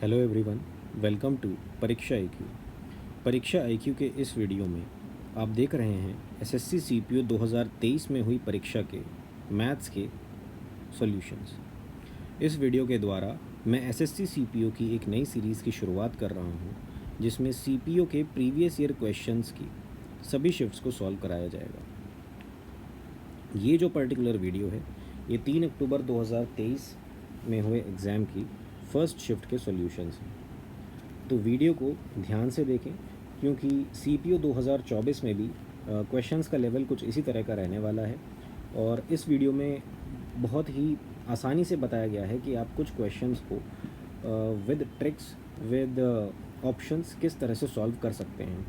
Hello everyone, welcome to परीक्षा IQ. परीक्षा IQ के इस वीडियो में आप देख रहे हैं एसएससी सीपीओ 2023 में हुई परीक्षा के मैथ्स के सॉल्यूशंस। इस वीडियो के द्वारा मैं एसएससी सीपीओ की एक नई सीरीज़ की शुरुआत कर रहा हूं, जिसमें सीपीओ के प्रीवियस ईयर क्वेश्चंस की सभी शिफ्ट्स को सॉल्व कराया जाएगा। ये जो पर्टिकुलर वीडियो है ये 3 अक्टूबर 2023 में हुए एग्ज़ाम की फर्स्ट शिफ्ट के सॉल्यूशंस हैं। तो वीडियो को ध्यान से देखें, क्योंकि सीपीओ 2024 में भी क्वेश्चंस का लेवल कुछ इसी तरह का रहने वाला है। और इस वीडियो में बहुत ही आसानी से बताया गया है कि आप कुछ क्वेश्चंस को विद ट्रिक्स, विद ऑप्शंस किस तरह से सॉल्व कर सकते हैं।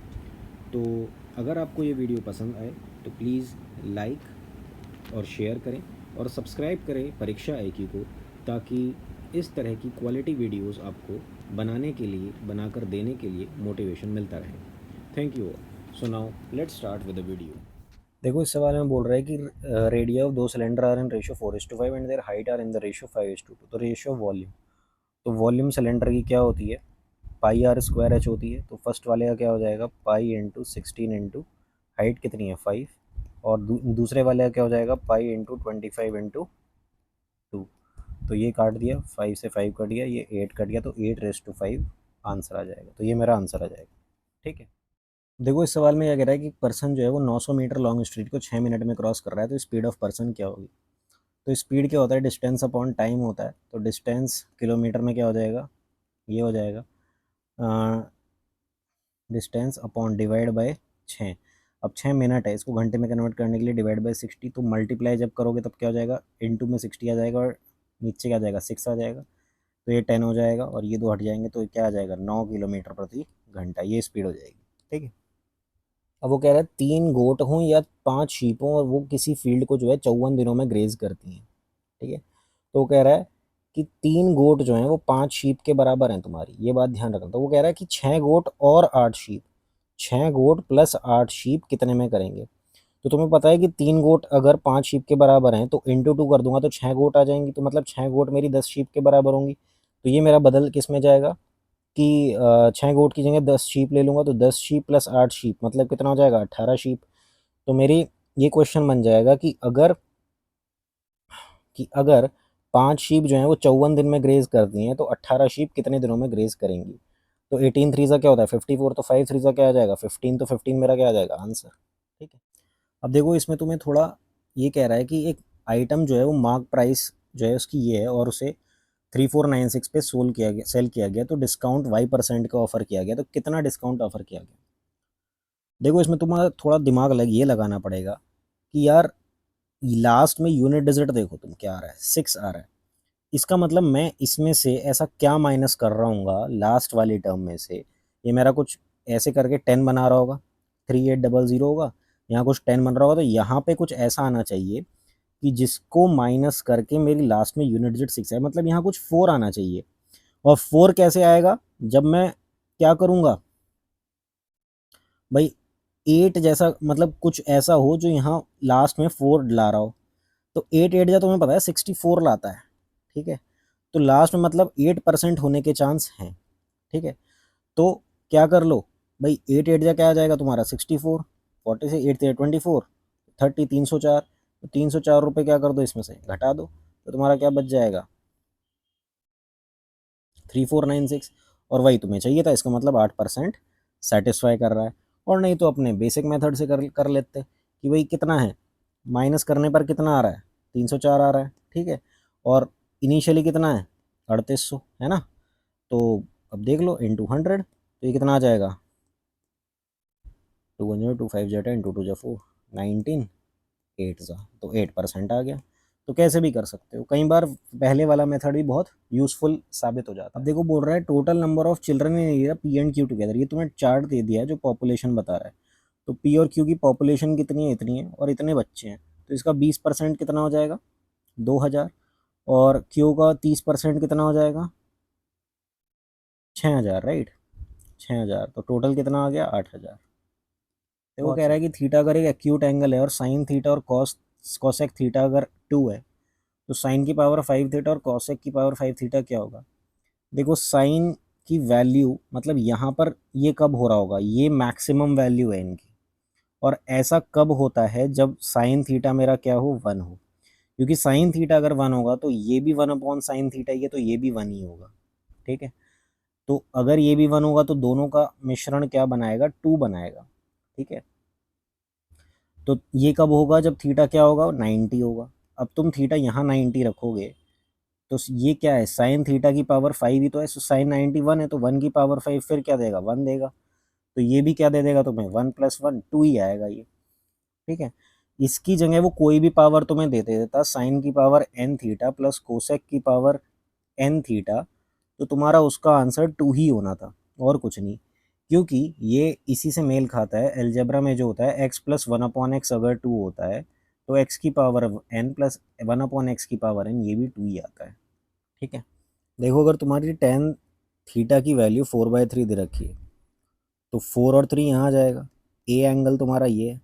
तो अगर आपको ये वीडियो पसंद आए तो प्लीज़ लाइक और शेयर करें और सब्सक्राइब करें परीक्षा आईक्यू को, ताकि इस तरह की क्वालिटी वीडियोस आपको बनाने के लिए, बनाकर देने के लिए मोटिवेशन मिलता रहे। Thank you all. So now let's start with the video. देखो, इस सवाल में बोल रहा है कि रेडिया ऑफ दो cylinder are in ratio 4:5 and their height are in the ratio 5:2। तो रेशियो वॉल्यूम, तो वॉल्यूम सिलेंडर की क्या होती है, पाई आर स्क्वायर एच होती है। तो फर्स्ट वाले का क्या हो जाएगा, पाई इंटू 16 इंटू हाइट कितनी है 5, और दूसरे वाले का क्या हो जाएगा, पाई इंटू 25 इंटू 2। तो ये काट दिया, 5 से 5 कट गया, ये 8 कट गया, तो 8⁵ आंसर आ जाएगा। तो ये मेरा आंसर आ जाएगा। ठीक है। देखो, इस सवाल में क्या कह रहा है कि पर्सन जो है वो 900 मीटर लॉन्ग स्ट्रीट को 6 मिनट में क्रॉस कर रहा है, तो स्पीड ऑफ पर्सन क्या होगी। तो स्पीड क्या होता है, डिस्टेंस अपॉन टाइम होता है। तो डिस्टेंस किलोमीटर में क्या हो जाएगा, ये हो जाएगा डिस्टेंस अपॉन डिवाइड बाय 6। अब 6 मिनट है, इसको घंटे में कन्वर्ट करने के लिए डिवाइड बाय 60, तो मल्टीप्लाई जब करोगे तब क्या हो जाएगा, इनटू में 60 आ जाएगा और नीचे क्या आ जाएगा, 6 आ जाएगा। तो ये 10 हो जाएगा और ये 2 हट जाएंगे, तो क्या आ जाएगा, 9 किलोमीटर प्रति घंटा। ये स्पीड हो जाएगी। ठीक है। अब वो कह रहा है 3 गोट हों या 5 शीप हों और वो किसी फील्ड को जो है 54 दिनों में ग्रेज करती हैं। ठीक है। तो वो कह रहा है कि 3 गोट जो हैं वो 5 शीप के बराबर हैं तुम्हारी, ये बात ध्यान रखना। तो वो कह रहा है कि 6 गोट और 8 शीप, 6 गोट प्लस 8 शीप कितने में करेंगे। तो तुम्हें पता है कि 3 गोट अगर 5 शीप के बराबर हैं तो इंटू 2 कर दूंगा तो 6 गोट आ जाएंगी, तो मतलब 6 गोट मेरी 10 शीप के बराबर होंगी। तो ये मेरा बदल किस में जाएगा कि 6 गोट की जगह 10 शीप ले लूँगा, तो 10 शीप प्लस 8 शीप मतलब कितना हो जाएगा, 18 शीप। तो मेरी ये क्वेश्चन बन जाएगा कि अगर 5 शीप जो हैं वो 54 दिन में ग्रेज करती हैं तो 18 शीप कितने दिनों में ग्रेज करेंगी। तो 18 3 सा क्या होता है 54, तो 5 3 सा क्या आ जाएगा 15, तो 15 मेरा क्या आ जाएगा आंसर। ठीक है। अब देखो, इसमें तुम्हें थोड़ा ये कह रहा है कि एक आइटम जो है वो मार्क प्राइस जो है उसकी ये है और उसे 3496 पे सेल किया गया, तो डिस्काउंट y% का ऑफर किया गया। तो कितना डिस्काउंट ऑफर किया गया। देखो, इसमें तुम्हारा थोड़ा दिमाग ये लगाना पड़ेगा कि यार लास्ट में यूनिट डिजिट देखो तुम क्या आ रहा है, 6 आ रहा है। इसका मतलब मैं इसमें से ऐसा क्या माइनस कर रहा हूँ लास्ट वाली टर्म में से, ये मेरा कुछ ऐसे करके 10 बना रहा होगा, 3800 होगा, यहाँ कुछ 10 बन रहा होगा। तो यहाँ पे कुछ ऐसा आना चाहिए कि जिसको माइनस करके मेरी लास्ट में यूनिट डिजिट 6 है, मतलब यहाँ कुछ 4 आना चाहिए। और 4 कैसे आएगा, जब मैं क्या करूँगा भाई, 8 जैसा, मतलब कुछ ऐसा हो जो यहाँ लास्ट में 4 ला रहा हो। तो 8 8 जा तुम्हें पता है 64 लाता है। ठीक है। तो लास्ट में मतलब 8% होने के चांस हैं। ठीक है। तो क्या कर लो भाई, 8 8 जा क्या आ जाएगा तुम्हारा 64, 40 से 8 24, 30, 304। तो 304 रुपये क्या कर दो, इसमें से घटा दो, तो तुम्हारा क्या बच जाएगा 3496। और वही तुम्हें चाहिए था, इसका मतलब 8% सेटिस्फाई कर रहा है। और नहीं तो अपने बेसिक मेथड से कर लेते कि भाई कितना है, माइनस करने पर कितना आ रहा है 304 आ रहा है। ठीक है। और इनिशियली कितना है 3800 है ना। तो अब देख लो इंटू 100, तो ये कितना आ जाएगा 2 2 5 जेटा इंटू 2 4 19 8 ज़ा, तो 8% आ गया। तो कैसे भी कर सकते हो, कई बार पहले वाला मेथड भी बहुत यूजफुल साबित हो जाता है। अब देखो, बोल रहा है total number of children in area P and Q together. ये तुम्हें चार्ट दे दिया है जो पॉपुलेशन बता रहा है। तो पी और क्यू की पॉपुलेशन कितनी है, इतनी है, और इतने बच्चे हैं, तो इसका 20% कितना हो जाएगा 2000। और क्यू का 30% कितना हो जाएगा 6000, राइट। 6000, तो टोटल कितना आ गया 8000। देखो, वो कह रहा है कि थीटा अगर एक एक्यूट एंगल है और साइन थीटा और कॉसेक थीटा अगर 2 है, तो साइन की पावर 5 थीटा और कॉसेक की पावर 5 थीटा क्या होगा। देखो, साइन की वैल्यू, मतलब यहाँ पर ये कब हो रहा होगा, ये मैक्सिमम वैल्यू है इनकी, और ऐसा कब होता है जब साइन थीटा मेरा क्या हो, 1 हो, क्योंकि साइन थीटा अगर 1 होगा तो ये भी 1/साइन थीटा ही है, तो ये भी 1 ही होगा, ठीक है। तो अगर ये भी 1 होगा तो दोनों का मिश्रण क्या बनाएगा, 2 बनाएगा, ठीक है। तो ये कब होगा, जब थीटा क्या होगा, 90 होगा। अब तुम थीटा यहाँ 90 रखोगे तो ये क्या है, साइन थीटा की पावर 5 ही तो है, साइन 91 है तो 1 की पावर 5 फिर क्या देगा, 1 देगा। तो ये भी क्या दे देगा तुम्हें, 1 + 1 2 ही आएगा ये, ठीक है। इसकी जगह वो कोई भी पावर तुम्हें दे देता, साइन की power n theta plus cosec की पावर n थीटा, तो तुम्हारा उसका आंसर 2 ही होना था और कुछ नहीं, क्योंकि ये इसी से मेल खाता है। अलजेब्रा में जो होता है x + 1/x अगर 2 होता है तो x की पावर n प्लस 1/x की पावर n, ये भी 2 ही आता है, ठीक है। देखो अगर तुम्हारी tan थीटा की वैल्यू 4/3 दे रखी है तो 4 और 3 यहाँ आ जाएगा, ए एंगल तुम्हारा ये है।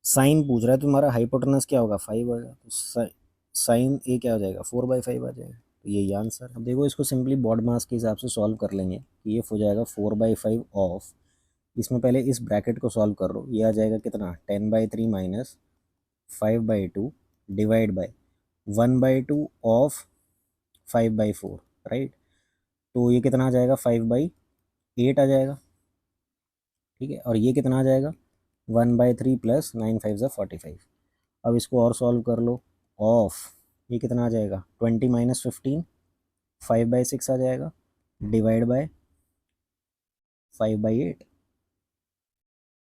साइन पूछ रहा है तुम्हारा, हाइपोटेनस क्या होगा, 5 होगा, तो साइन ए क्या हो जाएगा, 4/5 आ जाएगा, तो यही आंसर। अब देखो इसको सिंपली बॉड मास के हिसाब से सॉल्व कर लेंगे कि ये हो जाएगा 4/5 ऑफ, इसमें पहले इस ब्रैकेट को सॉल्व कर लो, ये आ जाएगा कितना, 10/3 minus 5/2 divide by 1/2 of 5/4, right. तो ये कितना आ जाएगा, 5/8 आ जाएगा, ठीक है। और ये कितना आ जाएगा, 1/3 प्लस 9 5 = 45। अब इसको और सॉल्व कर लो, ऑफ ये कितना आ जाएगा, 20 - 15 5/6 आ जाएगा, डिवाइड बाय 5/8,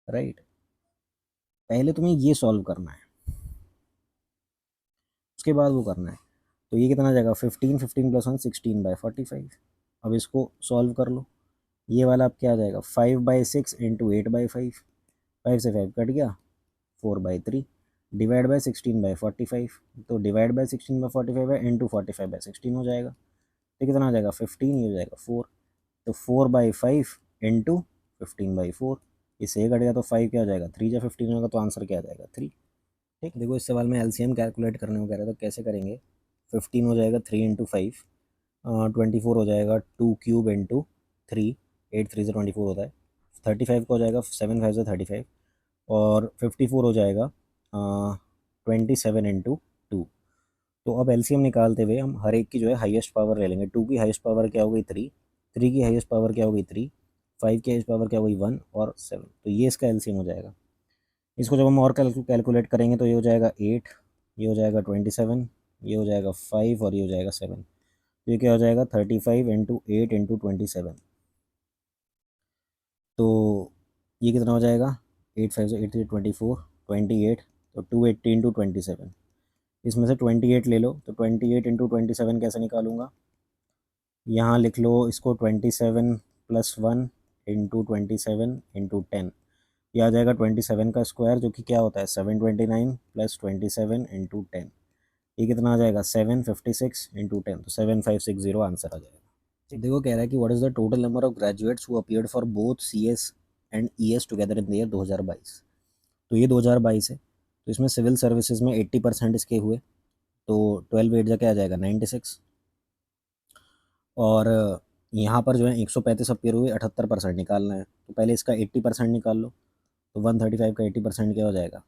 राइट। पहले तुम्हें ये सॉल्व करना है, उसके बाद वो करना है। तो ये कितना आ जाएगा, 15 15 + 1 16/45। अब इसको सॉल्व कर लो, ये वाला अब क्या आ जाएगा, 5/6 इंटू 8/5, 5 से 5 कट गया, 4/3 डिवाइड बाई 16/45, तो डिवाइड बाई 16/45 है इंटू 45/16 हो जाएगा, तो कितना आ जाएगा, 15, ये हो जाएगा 4, तो 4/5 इंटू 15/4, इससे ये कट गया तो 5 क्या हो जाएगा, 3 या 15 होगा, तो आंसर क्या आ जाएगा, 3, ठीक। देखो इस सवाल में एलसीएम कैलकुलेट करने को कह रहा है तो कैसे करेंगे, 15 हो जाएगा 3 × 5, 24 हो जाएगा 2³ इंटू 3, 8 3 से 24 होता है, 35 का हो जाएगा 7 5 से 35, और 54 हो जाएगा 27 इंटू 2। तो अब एलसीएम निकालते हुए हम हर एक की जो है हाईएस्ट पावर ले लेंगे। 2 की हाईएस्ट पावर क्या हो गई, 3, 3 की हाईएस्ट पावर क्या हो गई, 3, 5 की हाईएस्ट पावर क्या हो गई, 1 और 7, तो ये इसका एलसीएम हो जाएगा। इसको जब हम और कैलकुलेट करेंगे तो ये हो जाएगा 8, ये हो जाएगा 27, ये हो जाएगा 5 और ये हो जाएगा 7, तो ये क्या हो जाएगा, 35 इंटू 8 इंटू 27, तो ये कितना हो जाएगा, 8 5 से 8 3 24, 28, तो 280 इंटू 27, इसमें से 28 ले लो, तो 28 इंटू 27 कैसे निकालूंगा, यहाँ लिख लो इसको, 27 + 1 इंटू 27 इंटू 10, ये आ जाएगा 27 का स्क्वायर, जो कि क्या होता है, 729 + 27 इंटू 10, ये कितना आ जाएगा, 756 इंटू 10, तो 7560 आंसर आ जाएगा। देखो कह रहा है कि what is the total number of graduates who appeared for both CS and ES together in the year 2022। तो ये 2022 है, तो इसमें सिविल सर्विसेज में 80% इसके हुए, तो 12 8 क्या आ जाएगा, 96, और यहाँ पर जो है 135 अपीयर हुए, 78% निकालना है, तो पहले इसका 80% निकाल लो, तो 135 का 80% क्या हो जाएगा,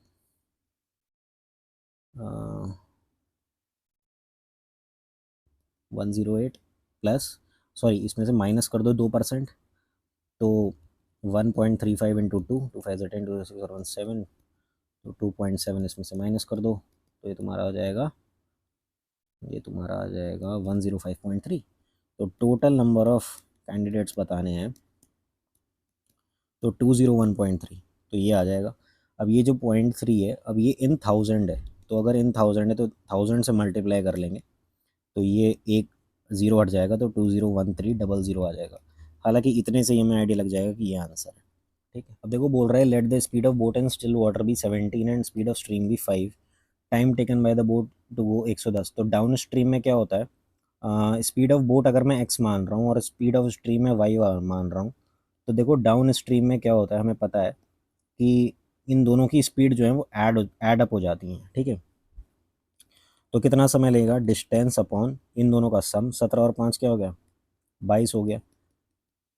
108 प्लस, सॉरी इसमें से माइनस कर दो 2%, तो 1.35 इंटू 2, 2 5 10 2 6 और 1 7, तो 2.7 इसमें से माइनस कर दो, तो ये तुम्हारा आ जाएगा, ये तुम्हारा आ जाएगा 105.3। तो टोटल नंबर ऑफ कैंडिडेट्स बताने हैं तो 201.3, तो ये आ जाएगा। अब ये जो 0.3 है, अब ये इन 1000 है, तो अगर इन 1000 है तो 1000 से मल्टीप्लाई कर लेंगे, तो ये एक ज़ीरो हट जाएगा, तो 201300 आ जाएगा। हालांकि इतने से ही हमें आइडिया लग जाएगा कि ये आंसर है, ठीक है। अब देखो बोल रहा है, let the speed of boat and still water be 17 and speed of stream be 5, time taken by the boat to go 110। तो डाउन स्ट्रीम में क्या होता है, स्पीड ऑफ बोट अगर मैं x मान रहा हूँ और स्पीड ऑफ स्ट्रीम में y मान रहा हूँ, तो देखो डाउन स्ट्रीम में क्या होता है, हमें पता है कि इन दोनों की स्पीड जो है वो ऐड अप हो जाती हैं, ठीक है। तो कितना समय लेगा, डिस्टेंस अपॉन इन दोनों का सम, 17 और 5 क्या हो गया, 22 हो गया,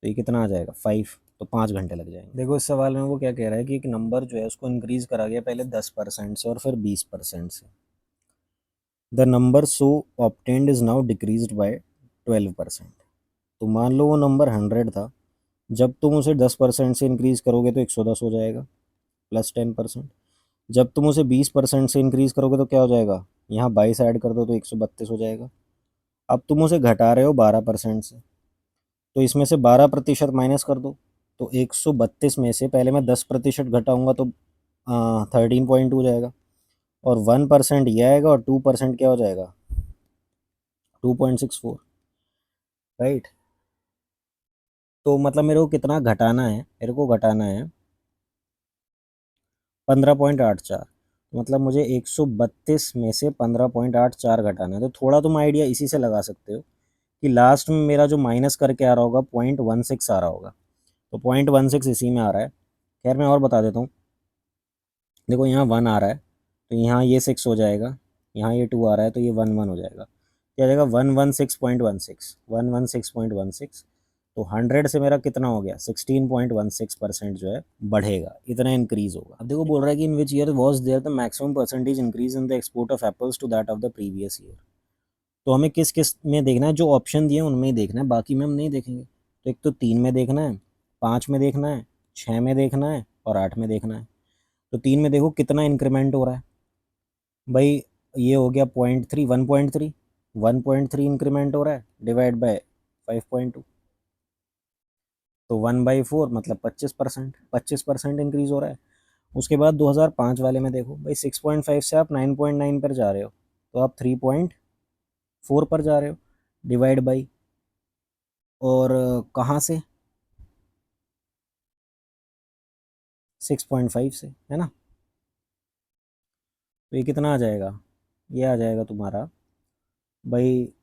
तो ये कितना आ जाएगा 5, तो 5 घंटे लग जाएंगे। देखो इस सवाल में वो क्या कह रहा है कि एक नंबर जो है उसको इंक्रीज़ करा गया पहले 10% से और फिर 20% से। The number so obtained is now decreased bye 12%। तो मान लो वो नंबर 100 था, जब तुम उसे 10% से इंक्रीज़ करोगे तो 110 हो जाएगा प्लस 10%। जब तुम उसे 20% से इंक्रीज़ करोगे तो क्या हो जाएगा, यहाँ 22 ऐड कर दो तो 132 हो जाएगा। अब तुम उसे घटा रहे हो 12% से, तो इसमें से 12% माइनस कर दो, तो 132 में से पहले मैं 10% घटाऊंगा तो 13.2 जाएगा, और 1% ये आएगा और 2% क्या हो जाएगा 2.64, राइट। तो मतलब मेरे को कितना घटाना है, मेरे को घटाना है 15.84। मतलब मुझे 132 में से 15.84 घटाना है। तो थोड़ा तुम आइडिया इसी से लगा सकते हो कि लास्ट में मेरा जो माइनस करके आ रहा होगा 0.16 आ रहा होगा, तो 0.16 इसी में आ रहा है। खैर मैं और बता देता हूँ, देखो यहाँ 1 आ रहा है तो यहाँ ये 6 हो जाएगा, यहाँ ये 2 आ रहा है तो ये 1 1 हो जाएगा, क्या हो जाएगा 116.16, 116.16। तो 100 से मेरा कितना हो गया 16.16% जो है बढ़ेगा, इतना इंक्रीज होगा। अब देखो बोल रहा है कि in which year was there the maximum percentage increase in the export of apples to that of the previous year. तो हमें किस किस में देखना है, जो ऑप्शन दिए उनमें ही देखना है, बाकी में हम नहीं देखेंगे। तो एक तो 3 में देखना है, 5 में देखना है, 6 में देखना है और 8 में देखना है। तो 3 में देखो कितना इंक्रीमेंट हो रहा है भाई, ये हो गया 0.3, 1.3, 1.3 इंक्रीमेंट हो रहा है डिवाइड बाय 5.2, तो 1/4 मतलब 25%, 25% इंक्रीज हो रहा है। उसके बाद 2005 वाले में देखो भाई, 6.5 से आप 9.9 पर जा रहे हो, तो आप 3.4 पर जा रहे हो डिवाइड बाई, और कहाँ से 6.5 से, है ना। तो ये कितना आ जाएगा, ये आ जाएगा तुम्हारा भाई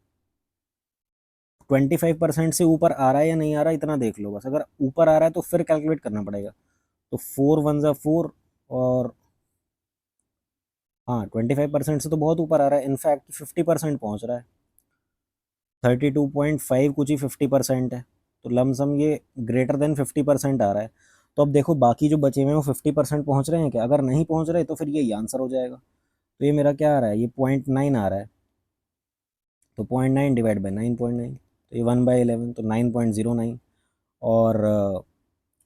25% से ऊपर आ रहा है या नहीं आ रहा है इतना देख लो बस। अगर ऊपर आ रहा है तो फिर कैलकुलेट करना पड़ेगा। तो 4 1 4, और हाँ 25% से तो बहुत ऊपर आ रहा है, इनफैक्ट 50% पहुंच रहा है। 32.5 कुछ ही 50% है, तो लमसम ये ग्रेटर देन 50% आ रहा है। तो अब देखो बाकी जो बचे हुए हैं वो 50% पहुंच रहे हैं क्या, अगर नहीं पहुंच रहे तो फिर ये आंसर हो जाएगा। तो ये मेरा क्या आ रहा है, ये 0.9 आ रहा है, तो 0.9 डिवाइड बाई 9.9, तो ये 1/11 तो 9.09। और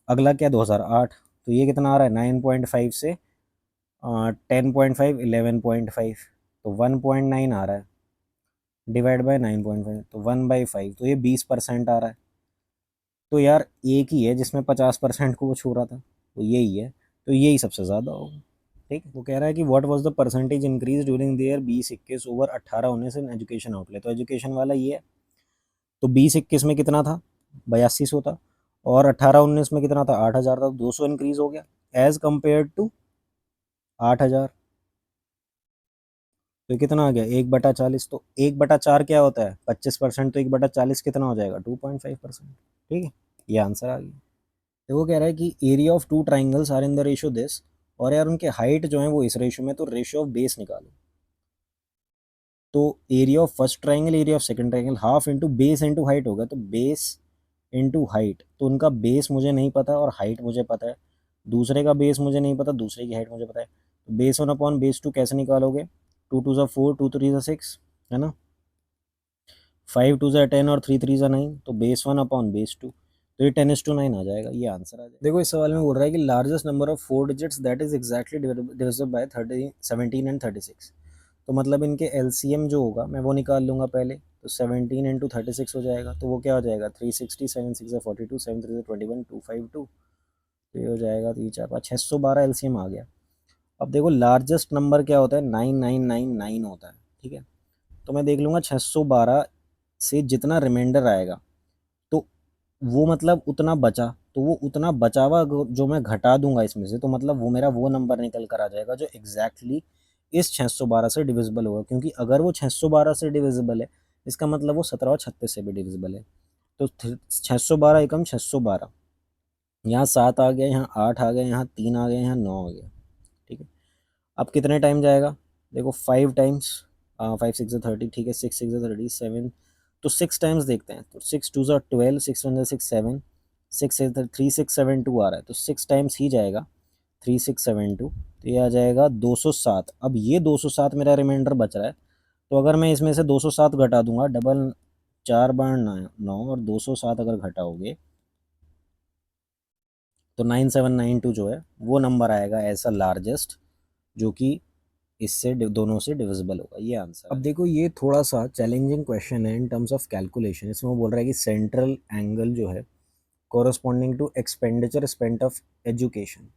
अगला क्या 2008, तो ये कितना आ रहा है 9.5 से 10.5, 11.5, तो 1.9 आ रहा है डिवाइड बाय 9.5, तो 1/5, तो ये 20% आ रहा है। तो यार एक ही है जिसमें 50% को वो छू रहा था, तो यही है, तो यही सबसे ज़्यादा होगा। ठीक, वो कह रहा है कि what was the percentage increase during the year 2021 over 18 19 in education outlay. तो एजुकेशन वाला ये है, तो 2021 में कितना था 8200 था, और 18 19 में कितना था 8000 था, 200 इंक्रीज हो गया एज कम्पेयर टू 8000। तो कितना आ गया 1/40, तो 1/4 क्या होता है 25%, तो 1/40 कितना हो जाएगा 2.5%। ठीक है, ये आंसर आ गया। तो वो कह रहा है कि area of two triangles are in the ratio this, और यार उनके हाइट जो है वो इस रेशियो में, तो रेशियो ऑफ बेस निकालो। तो area of first triangle, area of second triangle, half into base into height होगा, तो बेस इंटू हाइट, तो उनका बेस मुझे नहीं पता और हाइट मुझे पता है, दूसरे का बेस मुझे नहीं पता, दूसरे की हाइट मुझे पता है। तो बेस 1/बेस 2 कैसे निकालोगे, 2 2 4, 2 3 6, है ना, 5 2 10 और 3 3 9, तो बेस 1/बेस 2, तो ये 10:9 आ जाएगा, ये आंसर आ जाएगा। देखो इस सवाल में बोल रहा है कि largest number of 4 digits that is exactly divisible by 30 17 and 36। तो मतलब इनके एलसीएम जो होगा मैं वो निकाल लूँगा पहले, तो 17 इंटू 36 हो जाएगा, तो वो क्या हो जाएगा 360, 7 6 42, 7 3 21, 252, तो ये हो जाएगा 3 4 5 612 एलसीएम आ गया। अब देखो लार्जेस्ट नंबर क्या होता है 9999 होता है, ठीक है। तो मैं देख लूँगा 612 से जितना रिमाइंडर आएगा, तो वो मतलब उतना बचा, तो वो उतना बचा हुआ जो मैं घटा दूंगा इसमें से, तो मतलब वो मेरा वो नंबर निकल कर आ जाएगा जो एग्जैक्टली इस 612 से डिविजिबल होगा, क्योंकि अगर वो 612 से डिविजिबल है इसका मतलब वो 17 और 36 से भी डिविजिबल है। तो 612 एकम 612, यहाँ 7 आ गया, यहाँ 8 आ गया, यहाँ 3 आ गया, यहाँ 9 आ गया, ठीक है। अब कितने टाइम जाएगा, देखो 5 टाइम्स, 5 6 30, ठीक है, 6 6 30 7, तो 6 टाइम्स देखते हैं, तो 6 2 12, 6 1 6 7, 3672 आ रहा है, तो 6 टाइम्स ही जाएगा 3672, तो ये आ जाएगा 207। अब ये 207 मेरा रिमाइंडर बच रहा है, तो अगर मैं इसमें से 207 घटा दूंगा, डबल 4 बार 9 और 207 अगर घटाओगे तो 9792 जो है वो नंबर आएगा ऐसा लार्जेस्ट, जो कि इससे दोनों से डिविजिबल होगा। ये आंसर। अब देखो ये थोड़ा सा चैलेंजिंग क्वेश्चन है इन टर्म्स ऑफ कैलकुलेशन। इसमें वो बोल रहा है कि सेंट्रल एंगल जो है corresponding to expenditure spent of education.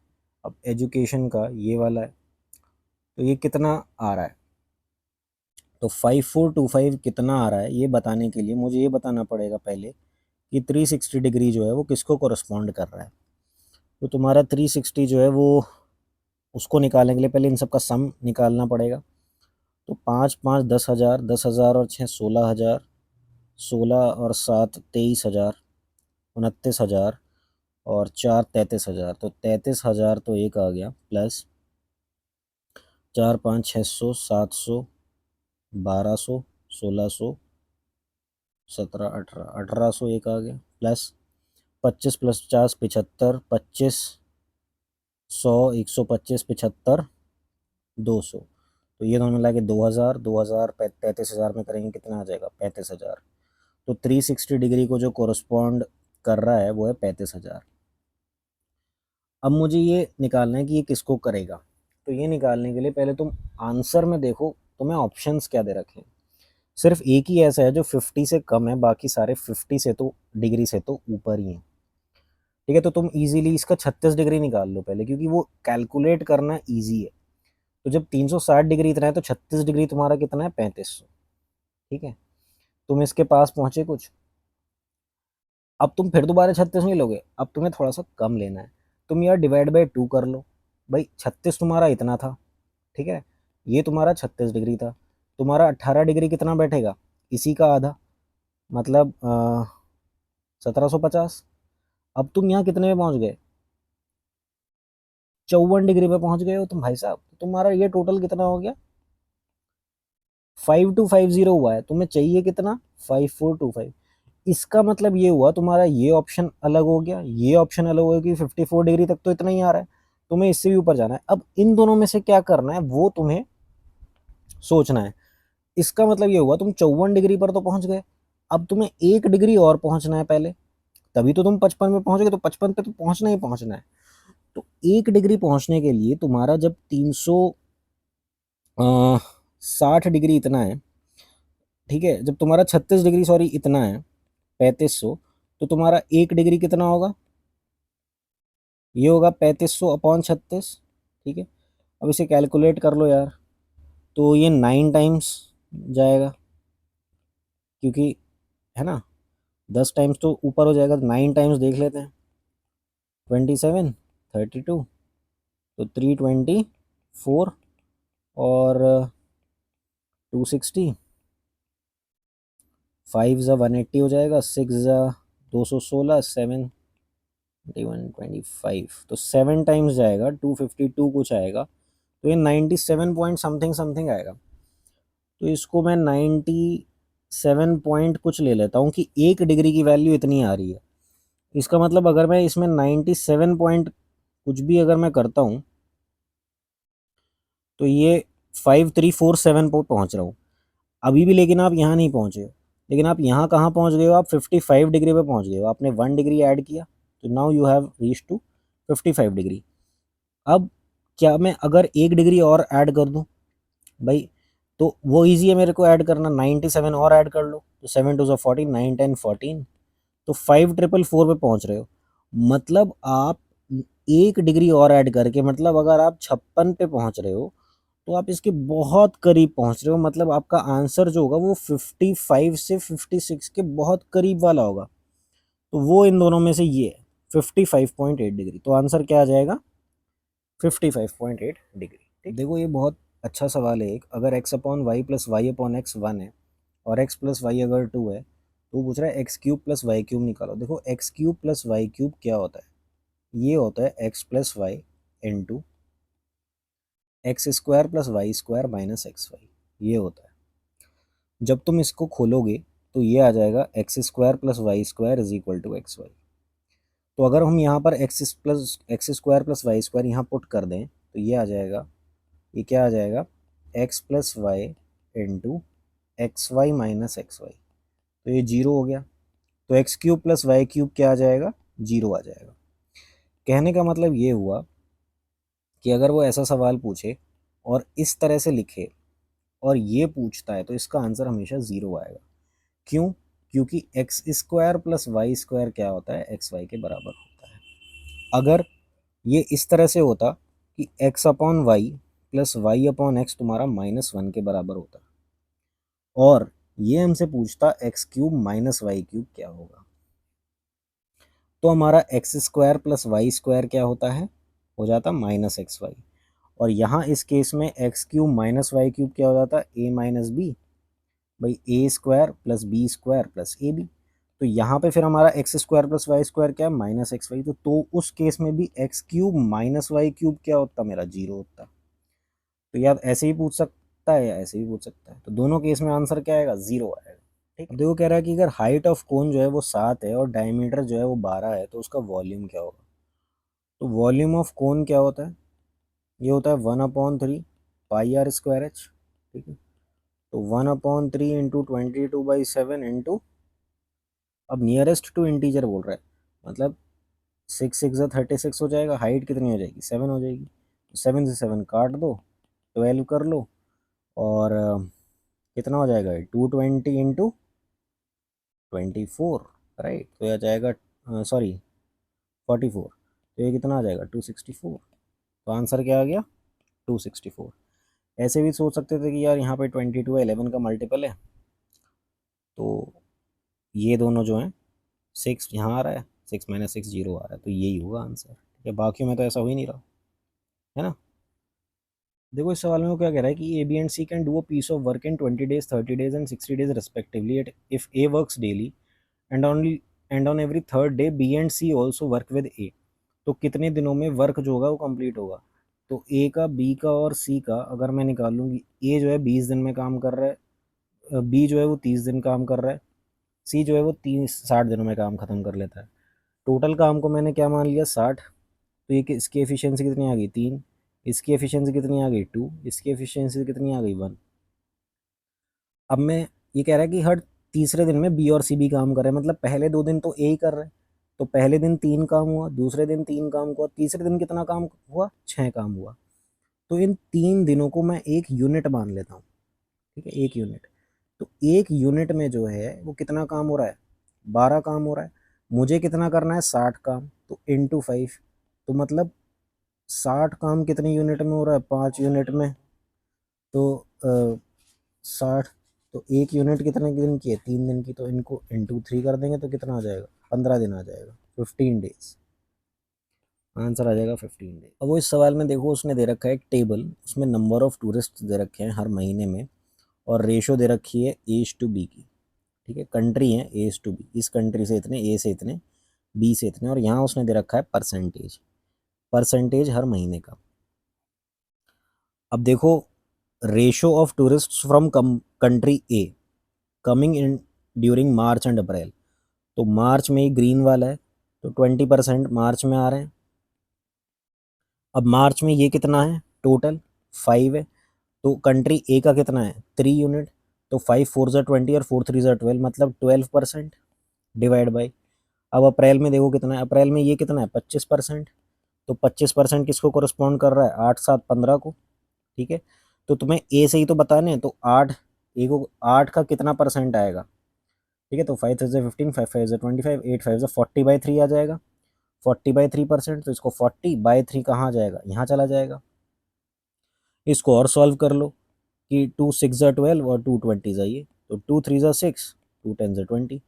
अब एजुकेशन का ये वाला है, तो ये कितना आ रहा है, तो 5425 कितना आ रहा है ये बताने के लिए मुझे ये बताना पड़ेगा पहले कि 360 डिग्री जो है वो किसको कोरस्पॉन्ड कर रहा है। तो तुम्हारा 360 जो है वो, उसको निकालने के लिए पहले इन सब का सम निकालना पड़ेगा। तो 5 5 10,000, 10,000 और 6 16,000, 16 और 7 23,000, 29,000 और 4 33,000, तो 33,000 तो एक आ गया, प्लस 4 5 600 700 1200 1600 17 18 1800 एक आ गया, प्लस 25 प्लस 50 75, 25 100 125 75 200, तो ये दोनों मिला के 2,000 2,000 33,000 में करेंगे कितना आ जाएगा 35,000। तो 360 डिग्री को जो कोरस्पॉन्ड कर रहा है वो है 35,000। अब मुझे ये निकालना है कि ये किसको करेगा। तो ये निकालने के लिए पहले तुम आंसर में देखो तुम्हें ऑप्शंस क्या दे रखे हैं। सिर्फ एक ही ऐसा है जो 50 से कम है, बाकी सारे 50 से तो डिग्री से तो ऊपर ही हैं। ठीक है, तो तुम इजीली इसका 36 डिग्री निकाल लो पहले, क्योंकि वो कैलकुलेट करना इजी है। तो जब 360 डिग्री इतना है तो 36 डिग्री तुम्हारा कितना है 3500। ठीक है, तुम इसके पास पहुंचे कुछ। अब तुम फिर दोबारा 36 नहीं लोगे, अब तुम्हें थोड़ा सा कम लेना है। तुम यार डिवाइड बाई 2 कर लो। भाई 36 तुम्हारा इतना था, ठीक है, ये तुम्हारा 36 डिग्री था, तुम्हारा 18 डिग्री कितना बैठेगा, इसी का आधा, मतलब 1750। अब तुम यहाँ कितने में पहुंच गए, 54 डिग्री पे पहुंच गए हो तुम भाई साहब। तुम्हारा ये टोटल कितना हो गया 5250 हुआ है, तुम्हें चाहिए कितना 5425। इसका मतलब ये हुआ तुम्हारा ये ऑप्शन अलग हो गया, ये ऑप्शन अलग हो गया कि 54 डिग्री तक तो इतना ही आ रहा है, तुम्हें इससे भी ऊपर जाना है। अब इन दोनों में से क्या करना है वो तुम्हें सोचना है। इसका मतलब ये हुआ तुम 54 डिग्री पर तो पहुंच गए, अब तुम्हें 1 डिग्री और पहुंचना है पहले, तभी तो तुम 55 में पहुंच गए, तो 55 पे तो पहुंचना ही पहुंचना है। तो 1 डिग्री पहुंचने के लिए तुम्हारा जब 360 डिग्री इतना है, ठीक है, जब तुम्हारा 36 डिग्री सॉरी इतना है 3500, तो तुम्हारा 1 डिग्री कितना होगा, ये होगा 3500/36। ठीक है, अब इसे कैलकुलेट कर लो यार, तो ये 9 टाइम्स जाएगा, क्योंकि है ना 10 टाइम्स तो ऊपर हो जाएगा, 9 टाइम्स देख लेते हैं। 27 32, तो 324 और 260, 5 ज़ा 180 हो जाएगा, 6 ज़ा 216, 7 125, तो 7 टाइम्स जाएगा 252 कुछ आएगा, तो ये 97 पॉइंट समथिंग समथिंग आएगा। तो इसको मैं 97 पॉइंट कुछ ले लेता हूँ कि 1 डिग्री की वैल्यू इतनी आ रही है। इसका मतलब अगर मैं इसमें 97 पॉइंट कुछ भी अगर मैं करता हूँ तो ये 5347 पर पहुँच रहा हूँ अभी भी, लेकिन आप यहाँ नहीं पहुँचे हो। लेकिन आप यहाँ कहाँ पहुँच गए हो, आप 55 डिग्री पे पहुँच गए हो, आपने 1 डिग्री ऐड किया, तो now you have reach to 55 degree. अब क्या मैं अगर 1 डिग्री और ऐड कर दूं भाई, तो वो ईजी है मेरे को ऐड करना, 97 और ऐड कर लो, तो 7 2 14, 9 10 14, तो 5444 पे पहुंच रहे हो। मतलब आप 1 डिग्री और ऐड करके, मतलब अगर आप 56 पे पहुंच रहे हो तो आप इसके बहुत करीब पहुंच रहे हो, मतलब आपका आंसर जो होगा वो 55 से 56 के बहुत करीब वाला होगा। तो वो इन दोनों में से ये है 55.8 डिग्री, तो आंसर क्या आ जाएगा 55.8 डिग्री। ठीक, देखो ये बहुत अच्छा सवाल है एक, अगर x upon Y plus Y upon X 1 है और x प्लस वाई अगर 2 है, तो पूछ रहा है X cube plus Y cube निकालो। देखो X cube plus Y cube क्या होता है, ये होता है X plus Y into X square plus Y square minus X Y, ये होता है। जब तुम इसको खोलोगे तो ये आ जाएगा X square plus Y square is equal to X Y. तो अगर हम यहाँ पर X square plus Y square यहाँ पुट कर दें तो ये आ जाएगा, ये क्या आ जाएगा, X plus Y into X Y minus X Y, तो ये जीरो हो गया। तो X cube plus Y cube क्या आ जाएगा, जीरो आ जाएगा। कहने का मतलब ये हुआ कि अगर वो ऐसा सवाल पूछे और इस तरह से लिखे और ये पूछता है तो इसका आंसर हमेशा ज़ीरो आएगा। क्यों? क्योंकि x square plus Y square क्या होता है, एक्स वाई के बराबर होता है। अगर ये इस तरह से होता कि x upon Y plus Y upon x तुम्हारा -1 के बराबर होता, और ये हमसे पूछता x cube minus Y cube क्या होगा, तो हमारा x square plus Y square क्या होता है, हो जाता माइनस एक्स वाई। और यहाँ इस केस में X cube minus Y cube क्या हो जाता, ए माइनस बी, भाई A square plus B square plus A B. तो यहाँ पे फिर हमारा x square plus Y square क्या है, माइनस एक्स वाई। तो उस केस में भी x cube minus Y cube क्या होता, मेरा जीरो होता। तो यार ऐसे ही पूछ सकता है या ऐसे भी पूछ सकता है, तो दोनों केस में आंसर क्या आएगा, जीरो आएगा। ठीक है, देखो कह रहा है कि अगर हाइट ऑफ कोन जो है वो 7 है और डायमीटर जो है वो 12 है तो उसका वॉल्यूम क्या होगा। तो वॉल्यूम ऑफ कोन क्या होता है, ये होता है 1/3 पाई आर स्क्वायर एच। ठीक है, तो 1/3 इंटू 22/7 इंटू, अब नियरेस्ट टू इंटीजर बोल रहा है, मतलब 6 6 36 हो जाएगा, हाइट कितनी हो जाएगी, 7 हो जाएगी। 7 से 7 काट दो, 12 कर लो, और कितना हो जाएगा, 220 इंटू 24, राइट। तो यह जाएगा, सॉरी 44, तो ये कितना आ जाएगा, 264। तो आंसर क्या आ गया, 264। ऐसे भी सोच सकते थे कि यार यहाँ पे 22 11 का मल्टीपल है, तो ये दोनों जो हैं, 6 यहाँ आ रहा है, 6 माइनस 6 जीरो आ रहा है, तो यही होगा आंसर। ठीक है, बाकी में तो ऐसा हो ही नहीं रहा है ना। देखो इस सवाल में वो क्या कह रहा है कि A B and C can do a piece of work in 20 days 30 days and 60 days respectively at if A works daily and only and on every third day B and C also work with A. तो कितने दिनों में work जो होगा वो complete होगा। तो ए का, बी का और सी का अगर मैं निकालूंगी, ए जो है 20 दिन में काम कर रहा है, बी जो है वो 30 दिन काम कर रहा है, सी जो है वो 60 दिनों में काम खत्म कर लेता है। टोटल काम को मैंने क्या मान लिया, 60। तो ये इसकी एफिशिएंसी कितनी आ गई, 3। इसकी एफिशिएंसी कितनी आ गई, 2। इसकी एफिशिएंसी कितनी आ गई, 1। अब मैं, ये कह रहा है कि हर तीसरे दिन में बी और सी भी काम कर रहे हैं, मतलब पहले 2 दिन तो ए ही कर रहे हैं। तो पहले दिन 3 काम हुआ, दूसरे दिन 3 काम हुआ, तीसरे दिन कितना काम हुआ, 6 काम हुआ। तो इन 3 दिनों को मैं एक यूनिट मान लेता हूँ। ठीक है, एक यूनिट। तो एक यूनिट में जो है वो कितना काम हो रहा है, 12 काम हो रहा है। मुझे कितना करना है, 60 काम, तो इंटू 5। तो मतलब 60 काम कितने यूनिट में हो रहा है, 5 यूनिट में। तो 60, तो एक यूनिट कितने दिन की है, 3 दिन की, तो इनको इंटू 3 कर देंगे तो कितना आ जाएगा, 15 दिन आ जाएगा, 15 डेज। आंसर आ जाएगा 15 डेज। अब वो इस सवाल में देखो उसने दे रखा है एक टेबल, उसमें नंबर ऑफ टूरिस्ट दे रखे हैं हर महीने में, और रेशो दे रखी है एज टू बी की। ठीक है, कंट्री है एज टू बी, इस कंट्री से इतने, ए से इतने, बी से इतने, और यहाँ उसने दे रखा है परसेंटेज, परसेंटेज हर महीने का। अब देखो, ratio of tourist from country A coming in during March and April. तो मार्च में ही ग्रीन वाला है, तो 20% मार्च में आ रहे हैं। अब मार्च में ये कितना है, टोटल 5 है, तो कंट्री ए का कितना है, 3 यूनिट, तो 5 4 ज़ा 20 और 4 3 ज़ा 12, मतलब 12%, डिवाइड बाई। अब अप्रैल में देखो कितना है, अप्रैल में ये कितना है, 25%। तो 25% किसको कॉरस्पॉन्ड कर रहा है, 8 7 15 को। ठीक है, तो तुम्हें ए से ही तो बताने हैं, तो 8, ए को 8 का कितना परसेंट आएगा। ठीक है, तो 5 3 ज़ा 15, 5 5 ज़ा 25, 8 5 ज़ा 40/3 आ जाएगा, 40/3%। तो इसको 40/3 कहाँ आ जाएगा, यहाँ चला जाएगा। इसको और सॉल्व कर लो कि 2 6 ज़ा 12 और 2 20 ज़ा ये, तो 2 3 ज़ा 6, 2 10 ज़ा 20,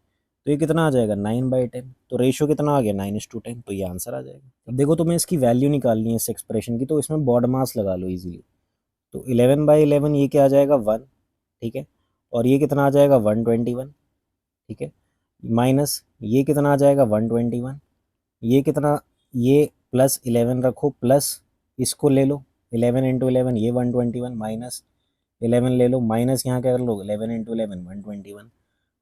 तो ये कितना आ जाएगा, 9/10। तो रेशियो कितना आ गया, 9:10, तो ये आंसर आ जाएगा। अब देखो तुम्हें इसकी वैल्यू निकालनी है इस एक्सप्रेशन की, तो इसमें बॉड मास लगा लो इजीली। तो 11/11 ये क्या आ जाएगा, 1। ठीक है, और ये कितना आ जाएगा, 121। ठीक है, माइनस ये कितना आ जाएगा, 121। ये कितना, ये प्लस 11 रखो, प्लस इसको ले लो, 11 इंटू 11 ये 121, माइनस 11 ले लो, माइनस यहाँ क्या कर लो, 11 इंटू 11 121।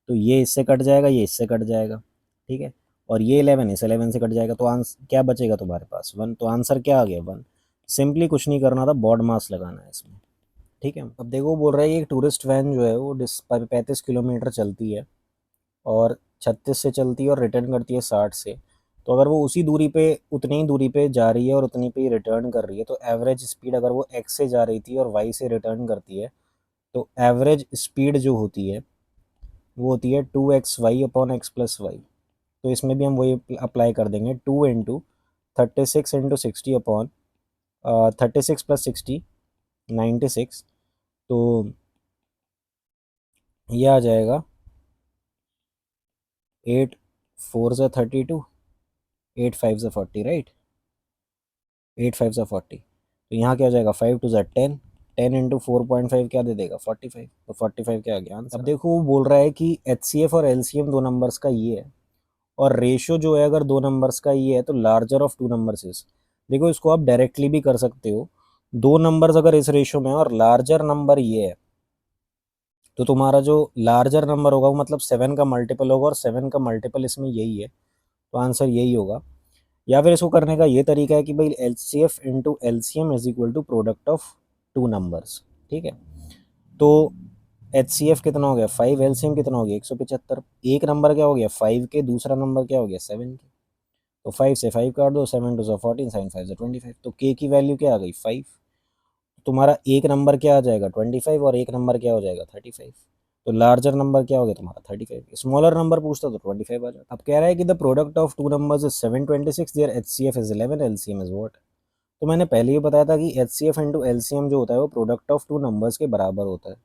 तो ये इससे कट जाएगा, ये इससे कट जाएगा। ठीक है, और ये 11 इस 11 से कट जाएगा, तो आंसर क्या बचेगा तुम्हारे पास? 1। तो आंसर क्या आ गया? 1। सिंपली कुछ नहीं करना था, बॉड मास लगाना है इसमें, ठीक है। अब देखो बोल रहा है एक टूरिस्ट वैन जो है वो 35 किलोमीटर चलती है और 36 से चलती है और रिटर्न करती है 60 से। तो अगर वो उसी दूरी पे, उतनी ही दूरी पे जा रही है और उतनी पे ही रिटर्न कर रही है, तो एवरेज स्पीड अगर वो एक्स से जा रही थी और वाई से रिटर्न करती है, तो एवरेज स्पीड जो होती है वो होती है 2xy/x+y। तो इसमें भी हम वही अप्लाई कर देंगे, 2 × 36 × 60 अपॉन 36 + 60 96। तो ये आ जाएगा 8 4 × 32, 8 5 × 40, राइट। 8 5 × 40। तो यहाँ क्या हो जाएगा? 5 2 × 10, 10 × 4.5 क्या दे देगा? 45। तो 45 क्या आ गया आंसर। अब देखो वो बोल रहा है कि HCF और LCM दो नंबर्स का ये है, और रेशो जो है अगर दो नंबर्स का ये है, तो larger of two numbers is. देखो इसको आप डायरेक्टली भी कर सकते हो, दो नंबर्स अगर इस रेशो में है और लार्जर नंबर ये है, तो तुम्हारा जो लार्जर नंबर होगा वो मतलब 7 का मल्टीपल होगा, और 7 का मल्टीपल इसमें यही है, तो आंसर यही होगा। या फिर इसको करने का ये तरीका है कि भाई LCF into LCM is equal to product of two numbers, ठीक है। तो HCF कितना हो गया 5, LCM कितना हो गया 175। एक नंबर क्या हो गया 5 के, दूसरा नंबर क्या हो गया 7 के। तो 5 से 5 काट दो, 7 2 14, साइन 5 25। तो K की वैल्यू क्या आ गई 5। तुम्हारा एक नंबर क्या आ जाएगा 25 और एक नंबर क्या हो जाएगा 35। तो लार्जर नंबर क्या हो गया तुम्हारा 35, स्मॉलर नंबर पूछता तो 25 आ जाता। अब कह रहा है कि the product of two numbers is 726, there HCF is 11, LCM is what. तो मैंने पहले ही बताया था कि HCF इंटू LCM जो होता है वो प्रोडक्ट ऑफ टू नंबर्स के बराबर होता है।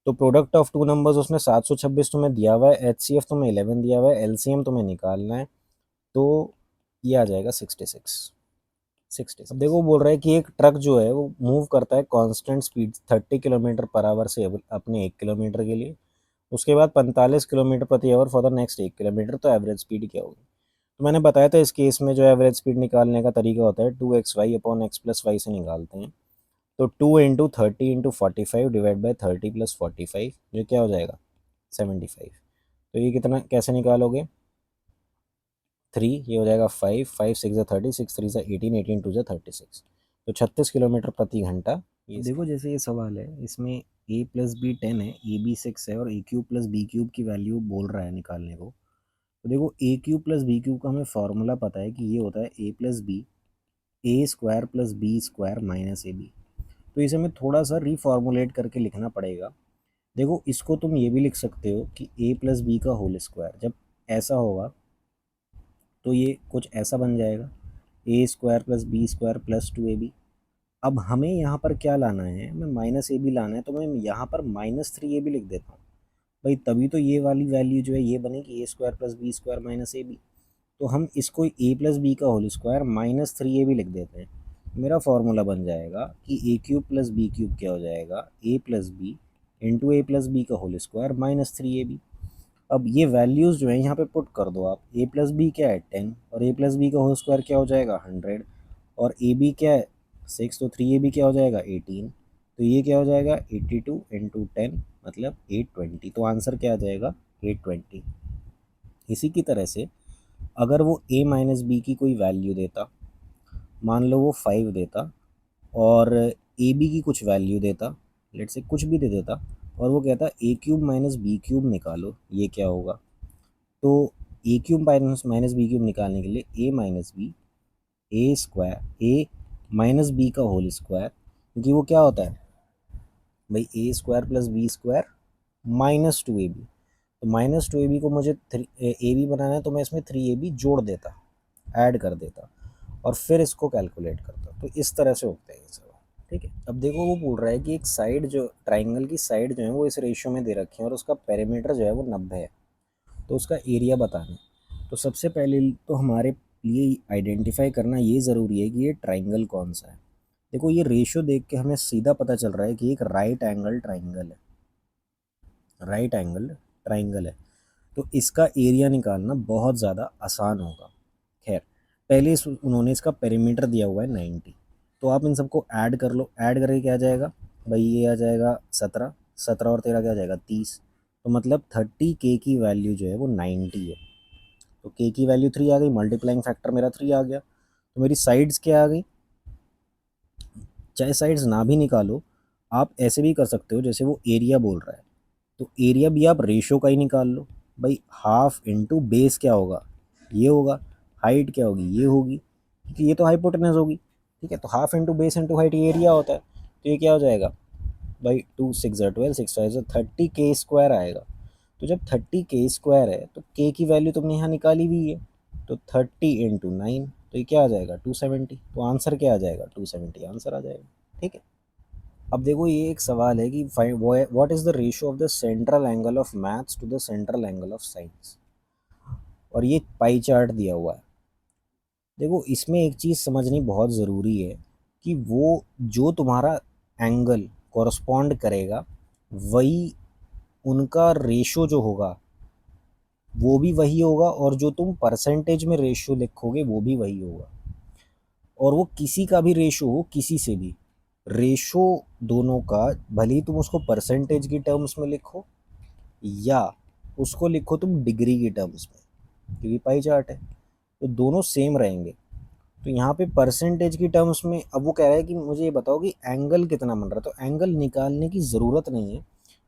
तो प्रोडक्ट ऑफ टू नंबर्स उसमें 726 तुम्हें दिया हुआ है, HCF तुम्हें 11 दिया हुआ है, LCM तुम्हें निकालना है, तो ये आ जाएगा 66। अब देखो बोल रहा है कि एक ट्रक जो है वो मूव करता है कांस्टेंट स्पीड 30 किलोमीटर/आवर से अपने 1 किलोमीटर के लिए, उसके बाद 45 किलोमीटर/आवर फॉर द नेक्स्ट 1 किलोमीटर, तो एवरेज स्पीड क्या होगी। तो मैंने बताया था इस केस में जो एवरेज स्पीड निकालने का तरीका होता है 2xy/x+y से निकालते हैं। तो 2 × 30 × 45 डिवाइड बाई 30 + 45, जो क्या हो जाएगा 75। तो ये कितना कैसे निकालोगे 3, ये हो जाएगा 5, 5 6 30, 6 3 18, 18 2 36। तो 36 किलोमीटर/घंटा। ये देखो जैसे ये सवाल है, इसमें a+b 10 है, ab 6 है, और a³ + b³ की वैल्यू बोल रहा है निकालने को। तो देखो a³ + b³ का हमें फॉर्मूला पता है कि ये होता है a+b a² + b² - ab। तो इसे हमें थोड़ा सा रीफॉर्मुलेट करके लिखना पड़ेगा। देखो इसको तुम ये भी लिख सकते हो कि a+b का होल स्क्वायर। जब ऐसा होगा तो ये कुछ ऐसा बन जाएगा a² + b² + 2ab। अब हमें यहाँ पर क्या लाना है, हमें -ab लाना है, तो मैं यहाँ पर -3ab लिख देता हूँ भाई, तभी तो ये वाली वैल्यू जो है ये बनेगी a² + b² - ab। तो हम इसको a+b का होल स्क्वायर -3ab लिख देते हैं। मेरा फॉर्मूला बन जाएगा कि a³ + b³ क्या हो जाएगा a+b इंटू a+b का होल स्क्वायर -3ab। अब ये वैल्यूज़ जो है यहाँ पे पुट कर दो आप। a+b क्या है 10, और a+b का होल स्क्वायर क्या हो जाएगा 100, और ab क्या है 6, तो 3ab क्या हो जाएगा 18। तो ये क्या हो जाएगा 82 × 10 मतलब 820। तो आंसर क्या आ जाएगा 820। इसी की तरह से अगर वो a-b की कोई वैल्यू देता, मान लो वो 5 देता, और ab की कुछ वैल्यू देता, लेट से कुछ भी दे देता, और वो कहता a³ - b³ निकालो, ये क्या होगा। तो a³ - b³ निकालने के लिए a - b का होल स्क्वायर, क्योंकि वो क्या होता है भाई a² + b² -2ab। तो -2ab को मुझे ab बनाना है, तो मैं इसमें 3ab जोड़ देता, ऐड कर देता, और फिर इसको कैलकुलेट करता। तो इस तरह से होता है ये सवाल, ठीक है। अब देखो वो बोल रहा है कि एक साइड जो ट्राइंगल की साइड जो है वो इस रेशियो में दे रखी है, और उसका पेरीमीटर जो है वो 90 है, तो उसका एरिया बताना है। तो सबसे पहले तो हमारे लिए आइडेंटिफाई करना ये ज़रूरी है कि ये ट्राइंगल कौन सा है। देखो ये रेशियो देख के हमें सीधा पता चल रहा है कि एक राइट एंगल ट्राइंगल है, राइट एंगल ट्राइंगल है। तो इसका एरिया निकालना बहुत ज़्यादा आसान होगा। खैर पहले उन्होंने इसका पेरीमीटर दिया हुआ है 90, तो आप इन सबको ऐड कर लो। ऐड करके क्या आ जाएगा भाई, ये आ जाएगा 17, 17 और 13 क्या आ जाएगा 30। तो मतलब 30K की वैल्यू जो है वो 90 है। तो के की वैल्यू 3 आ गई, मल्टीप्लाइंग फैक्टर मेरा 3 आ गया। तो मेरी साइड्स क्या आ गई, चाहे साइड्स ना भी निकालो आप ऐसे भी कर सकते हो, जैसे वो एरिया बोल रहा है तो एरिया भी आप रेशो का ही निकाल लो भाई, हाफ इंटू बेस क्या होगा, ये होगा, हाइट क्या होगी, ये होगी, क्योंकि ये तो हाइपोटेनस होगी। ठीक है, तो half into base into height ये एरिया होता है। तो ये क्या हो जाएगा भाई, 2 6 12 6 5 30 के स्क्वायर आएगा। तो जब 30 के स्क्वायर है तो के की वैल्यू तुमने यहाँ निकाली हुई है, तो 30 × 9, तो ये क्या आ जाएगा 270। तो आंसर क्या आ जाएगा 270 आंसर आ जाएगा। ठीक है, अब देखो ये एक सवाल है कि what is the ratio of the central angle of maths to the central angle of science, और ये पाई चार्ट दिया हुआ है। देखो इसमें एक चीज़ समझनी बहुत ज़रूरी है कि वो जो तुम्हारा एंगल कॉरस्पॉन्ड करेगा वही उनका रेशो जो होगा वो भी वही होगा, और जो तुम परसेंटेज में रेशो लिखोगे वो भी वही होगा। और वो किसी का भी रेशो हो, किसी से भी रेशो दोनों का, भले ही तुम उसको परसेंटेज की टर्म्स में लिखो या उसको लिखो तुम डिग्री की टर्म्स में, क्योंकि पाई चार्ट है तो दोनों सेम रहेंगे। तो यहाँ पे परसेंटेज की टर्म्स में अब वो कह रहा है कि मुझे ये बताओ कि एंगल कितना बन रहा है, तो एंगल निकालने की ज़रूरत नहीं है,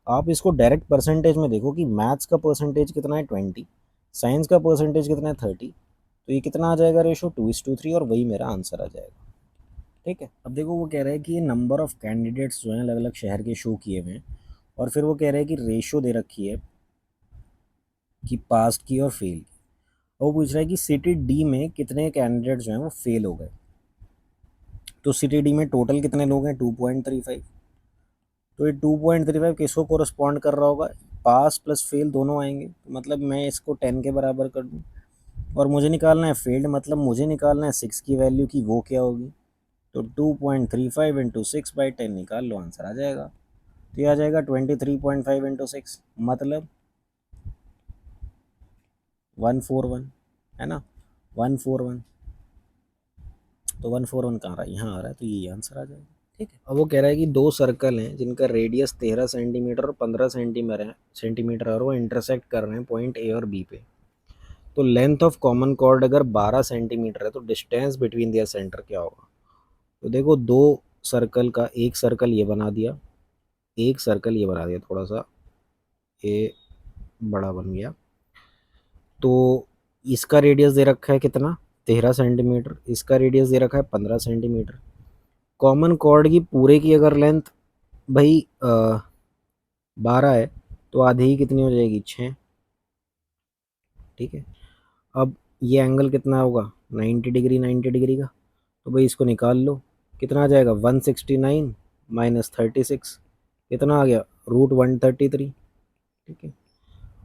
आप इसको डायरेक्ट परसेंटेज में देखो कि मैथ्स का परसेंटेज कितना है 20, साइंस का परसेंटेज कितना है 30, तो ये कितना आ जाएगा रेशो 2:3, और वही मेरा आंसर आ जाएगा। ठीक है, अब देखो वो कह रहा है कि ये नंबर ऑफ कैंडिडेट्स जो हैं अलग अलग शहर के शो किए हुए हैं, और फिर वो कह रहे हैं कि रेशो दे रखी है कि पास की और फेल की। वो पूछ रहा है कि सिटी डी में कितने कैंडिडेट जो हैं वो फेल हो गए। तो सिटी डी में टोटल कितने लोग हैं 2.35, तो ये 2.35 किसको कोरस्पॉन्ड कर रहा होगा, पास प्लस फेल दोनों आएंगे, तो मतलब मैं इसको 10 के बराबर कर दूँ, और मुझे निकालना है फेल्ड, मतलब मुझे निकालना है 6 की वैल्यू की वो क्या होगी, तो 2.35 इंटू 6/10 निकाल लो, आंसर आ जाएगा। तो ये आ जाएगा 23.5 इंटू 6, मतलब 141, है ना, 141। तो 141 कहाँ रहा है, यहाँ आ रहा है, तो ये आंसर आ जाएगा। ठीक है, अब वो कह रहा है कि दो सर्कल हैं जिनका रेडियस 13 सेंटीमीटर और 15 सेंटीमीटर है और वो इंटरसेक्ट कर रहे हैं पॉइंट ए और बी पे। तो लेंथ ऑफ कॉमन कॉर्ड अगर 12 सेंटीमीटर है तो डिस्टेंस बिटवीन दियर सेंटर क्या होगा। तो देखो दो सर्कल का, एक सर्कल ये बना दिया, एक सर्कल ये बना दिया, थोड़ा सा ये बड़ा बन गया। तो इसका रेडियस दे रखा है कितना 13 सेंटीमीटर, इसका रेडियस दे रखा है 15 सेंटीमीटर। कॉमन कॉर्ड की पूरे की अगर लेंथ भाई 12 है तो आधे ही कितनी हो जाएगी 6। ठीक है, अब ये एंगल कितना होगा 90 डिग्री, 90 डिग्री का, तो भाई इसको निकाल लो, कितना आ जाएगा 169 माइनस 36, कितना आ गया √133। ठीक है,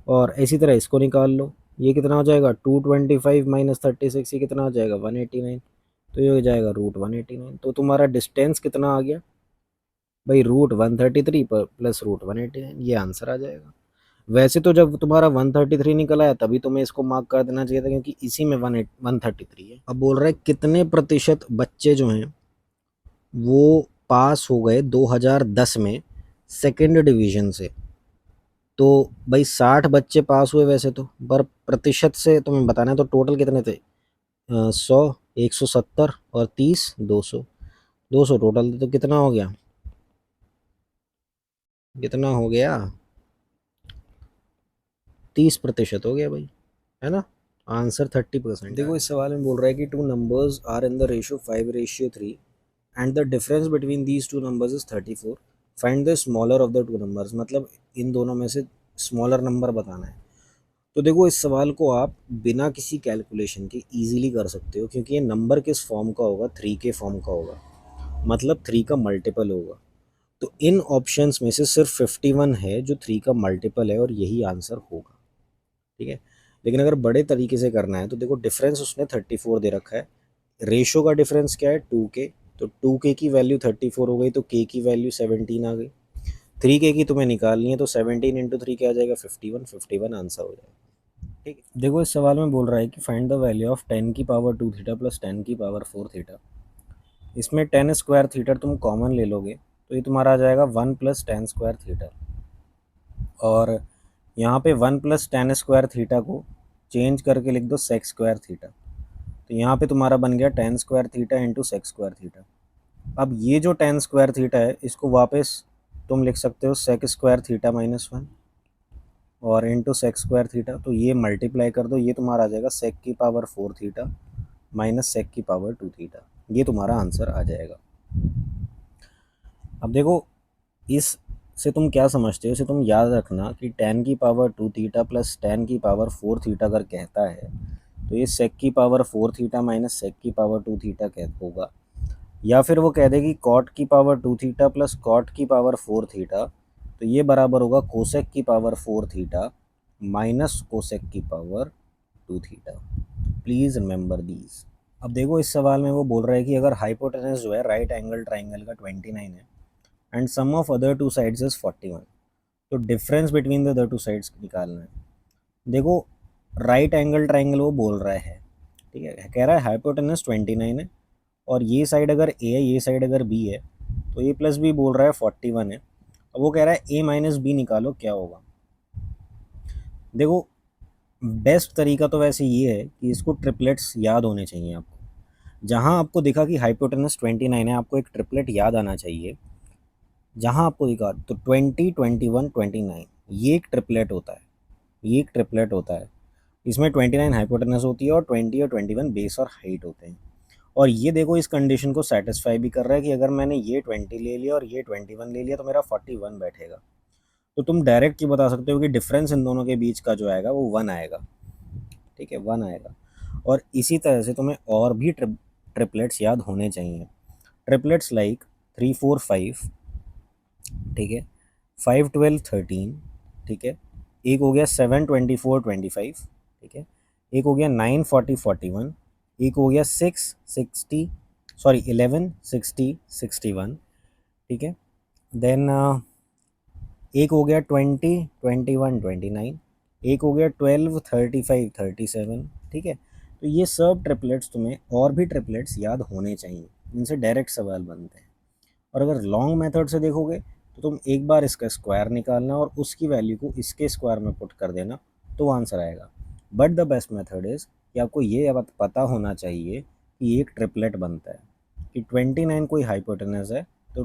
और इसी तरह इसको निकाल लो, ये कितना हो जाएगा 225 माइनस 36, ये कितना आ जाएगा 189, तो ये हो जाएगा √189। तो तुम्हारा डिस्टेंस कितना आ गया भाई √133 पर प्लस √189, ये आंसर आ जाएगा। वैसे तो जब तुम्हारा 133 निकल आया तभी तुम्हें इसको मार्क कर देना चाहिए था, क्योंकि इसी में 133 है। अब बोल रहा है कितने प्रतिशत बच्चे जो हैं वो पास हो गए 2010 में सेकेंड डिवीजन से। तो भाई 60 बच्चे पास हुए वैसे तो, पर प्रतिशत से तुम्हें बताना है, तो टोटल कितने थे 100, 170 और 30, 200, 200 टोटल थे, तो कितना हो गया, कितना हो गया 30% हो गया भाई, है ना, आंसर 30%। देखो इस सवाल में बोल रहा है कि two numbers are in the ratio 5:3 and the difference between these two numbers is 34, find the smaller of the two numbers, मतलब इन दोनों में से स्मॉलर नंबर बताना है। तो देखो इस सवाल को आप बिना किसी कैलकुलेशन के इजीली कर सकते हो, क्योंकि ये नंबर किस फॉर्म का होगा 3 के फॉर्म का होगा, मतलब 3 का मल्टीपल होगा। तो इन ऑप्शंस में से सिर्फ 51 है जो 3 का मल्टीपल है और यही आंसर होगा। ठीक है, लेकिन अगर बड़े तरीके से करना है तो देखो डिफरेंस उसने 34 दे रखा है, रेशो का डिफरेंस क्या है 2 के, तो 2 के की वैल्यू 34 हो गई, तो के की वैल्यू 17 आ गई। 3 के की तुम्हें निकालनी है, तो 17 इंटू 3 क्या आ जाएगा 51, 51 आंसर हो जाएगा। ठीक है, देखो इस सवाल में बोल रहा है कि फाइंड द वैल्यू ऑफ 10 की पावर 2 थीटा प्लस 10 की पावर 4 थीटा। इसमें 10 स्क्वायर थीटा तुम कॉमन ले लोगे तो ये तुम्हारा आ जाएगा 1 प्लस 10 स्क्वायर थीटा, और यहाँ पे 1 प्लस 10 स्क्वायर थीटा को चेंज करके लिख दो सेक स्क्वायर थीटा। तो यहाँ पे तुम्हारा बन गया tan square theta into sec square theta. अब ये जो टेन स्क्वायर थीटा है इसको वापस तुम लिख सकते हो sec square theta minus one और इंटू सेक स्क्वायर थीटा। तो ये मल्टीप्लाई कर दो, ये तुम्हारा आ जाएगा सेक की power four theta minus sec की पावर टू थीटा। ये तुम्हारा आंसर आ जाएगा। अब देखो इस से तुम क्या समझते हो, इसे तुम याद रखना कि टेन की power two theta plus tan की पावर फोर थीटा अगर कहता है तो ये सेक की power four theta minus sec की पावर टू थीटा कह होगा। या फिर वो कह देगी कॉट की power two theta plus cot की पावर फोर थीटा, तो ये बराबर होगा कोसेक की power four theta minus cosec की power two theta. Please remember these. अब देखो इस सवाल में वो बोल रहा है कि अगर हाइपोटेनस जो है राइट एंगल ट्राइंगल का 29 है and sum of other two sides is 41, तो difference between the other two sides निकालना है। देखो राइट एंगल ट्राइंगल वो बोल रहा है, ठीक है, कह रहा है हाइपोटेनस 29 है और ये साइड अगर ए है ये साइड अगर बी है तो ए प्लस बी बोल रहा है 41 है। अब वो कह रहा है ए माइनस बी निकालो क्या होगा। देखो बेस्ट तरीका तो वैसे ये है कि इसको ट्रिपलेट्स याद होने चाहिए आपको। जहाँ आपको दिखा कि हाइपोटेनस 29 है आपको एक ट्रिपलेट याद आना चाहिए। जहाँ आपको दिखा तो 20, 21, 29 ये एक ट्रिपलेट होता है, ये एक ट्रिपलेट होता है। इसमें 29 हाइपोटेनस होती है और 20 और 21 बेस और हाइट होते हैं। और ये देखो इस कंडीशन को सेटिस्फाई भी कर रहा है कि अगर मैंने ये 20 ले लिया और ये 21 ले लिया तो मेरा 41 बैठेगा। तो तुम डायरेक्ट ही बता सकते हो कि डिफरेंस इन दोनों के बीच का जो आएगा वो 1 आएगा, ठीक है, 1 आएगा। और इसी तरह से तुम्हें और भी ट्रिपलेट्स याद होने चाहिए। ट्रिपलेट्स लाइक 3, 4, 5, ठीक है, 5, 12, 13, ठीक है, एक हो गया 7, 24, 25, ठीक है, एक हो गया 9, 40, 41, एक हो गया 6, 60, सॉरी 11, 60, 61, ठीक है, देन एक हो गया 20, 21, 29, एक हो गया 12, 35, 37, ठीक है। तो ये सब ट्रिपलेट्स तुम्हें और भी ट्रिपलेट्स याद होने चाहिए, इनसे डायरेक्ट सवाल बनते हैं। और अगर लॉन्ग मेथड से देखोगे तो तुम एक बार इसका स्क्वायर निकालना और उसकी वैल्यू को इसके स्क्वायर में पुट कर देना तो आंसर आएगा। But the best method is कि आपको ये बात पता होना चाहिए कि एक ट्रिपलेट बनता है कि 29 कोई हाइपोटेनस है तो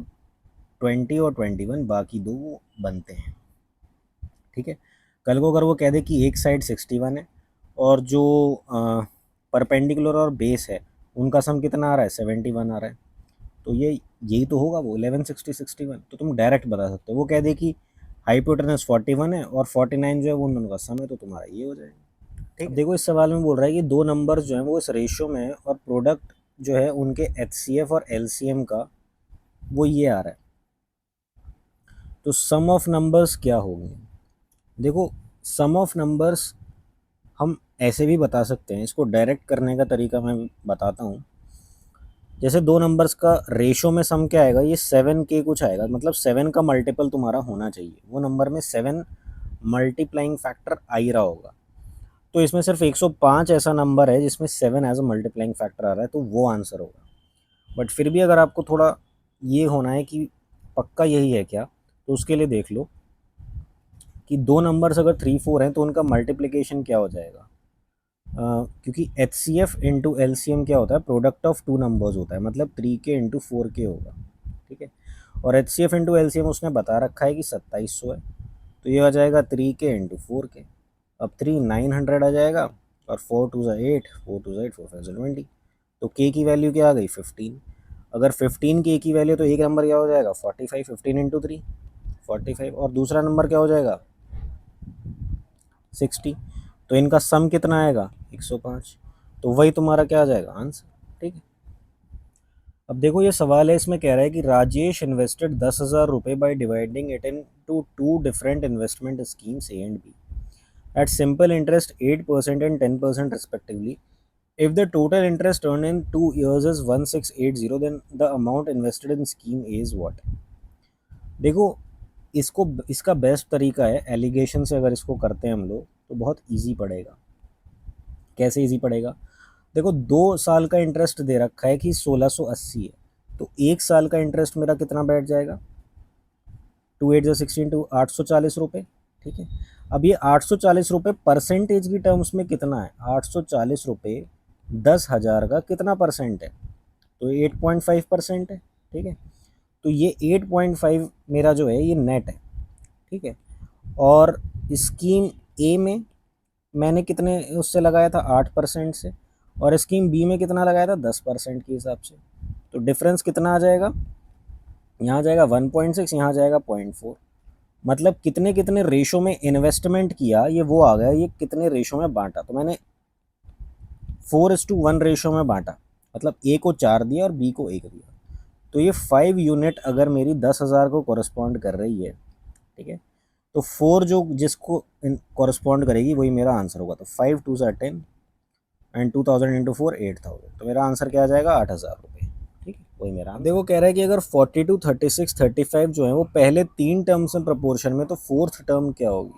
20 और 21 बाकी दो बनते हैं, ठीक है। कल को अगर वो कह दे कि एक साइड 61 है और जो परपेंडिकुलर और बेस है उनका सम कितना आ रहा है 71 आ रहा है, तो ये यही तो होगा वो 11, 60, 61। तो तुम डायरेक्ट बता सकते हो। वो कह दे कि हाइपोटेनस 41 है और 49 जो है वो उन दोनों का सम है, तो तुम्हारा ये हो जाएगा, ठीक है। देखो इस सवाल में बोल रहा है कि दो नंबर्स जो हैं वो इस रेशियो में है और प्रोडक्ट जो है उनके HCF और LCM का वो ये आ रहा है, तो सम ऑफ नंबर्स क्या होंगे। देखो सम ऑफ नंबर्स हम ऐसे भी बता सकते हैं, इसको डायरेक्ट करने का तरीका मैं बताता हूँ। जैसे दो नंबर्स का रेशो में सम क्या आएगा, ये 7 के कुछ आएगा, मतलब 7 का मल्टीपल तुम्हारा होना चाहिए, वो नंबर में 7 मल्टीप्लाइंग फैक्टर आ ही रहा होगा। तो इसमें सिर्फ 105 ऐसा नंबर है जिसमें 7 एज अ मल्टीप्लाइंग फैक्टर आ रहा है, तो वो आंसर होगा। बट फिर भी अगर आपको थोड़ा ये होना है कि पक्का यही है क्या, तो उसके लिए देख लो कि दो नंबर्स अगर 3, 4 हैं तो उनका मल्टीप्लिकेशन क्या हो जाएगा। क्योंकि H C F into L C M क्या होता है, प्रोडक्ट ऑफ टू नंबर्स होता है, मतलब 3K इंटू 4K होगा, ठीक है। और H C F into L C M उसने बता रखा है कि 2700 है, तो ये आ जाएगा 3K इंटू 4K। अब 900 आ जाएगा और 4 2 ज़ा 8, 4 2 ज़ा 8, 4 5 ज़ा 20, तो K की वैल्यू क्या आ गई 15। अगर 15K की वैल्यू तो एक नंबर क्या हो जाएगा 45, 15 इंटू 3 45, और दूसरा नंबर क्या हो जाएगा 60। तो इनका सम कितना आएगा 105, तो वही तुम्हारा क्या आ जाएगा आंसर, ठीक है। अब देखो ये सवाल है, इसमें कह रहा है कि राजेश इन्वेस्टेड 10,000 रुपये by dividing it into two different investment schemes A and B at simple interest 8% and 10% respectively. If the total interest earned in 2 years is 1680, then the amount invested in scheme A is what? देखो इसको इसका best तरीका है allegation से, अगर इसको करते हैं हम लोग तो बहुत इजी पड़ेगा। कैसे इजी पड़ेगा, देखो 2 साल का इंटरेस्ट दे रखा है कि 1680 है, तो एक साल का इंटरेस्ट मेरा कितना बैठ जाएगा 2 8 16 टू 840 रुपये, ठीक है। अब ये 840 रुपये परसेंटेज की टर्म्स में कितना है, 840 रुपये 10,000 का कितना परसेंट है, तो 8.5% है। ठीक है, तो ये 8.5 मेरा जो है ये नेट है। ठीक है, और स्कीम ए में मैंने कितने उससे लगाया था, 8% से, और स्कीम बी में कितना लगाया था, 10% के हिसाब से। तो डिफरेंस कितना आ जाएगा, यहाँ जाएगा 1.6, यहाँ जाएगा 0.4। मतलब कितने कितने रेशो में इन्वेस्टमेंट किया ये वो आ गया, ये कितने रेशो में बांटा। तो मैंने 4:1 रेशो में बांटा, मतलब ए को 4 दिया और बी को 1 दिया। तो ये 5 यूनिट अगर मेरी 10,000 को कॉरस्पॉन्ड कर रही है, ठीक है, तो 4 जो जिसको कॉरस्पॉन्ड करेगी वही मेरा आंसर होगा। तो 5 2 ज़ा 10 एंड 2000 इंटू 4 8,000। तो मेरा आंसर क्या आ जाएगा, 8,000 रुपये। ठीक है, वही मेरा देखो कह रहा है कि अगर 42 36 35 जो है वो पहले 3 टर्म्स में प्रपोर्शन में, तो फोर्थ टर्म क्या होगी।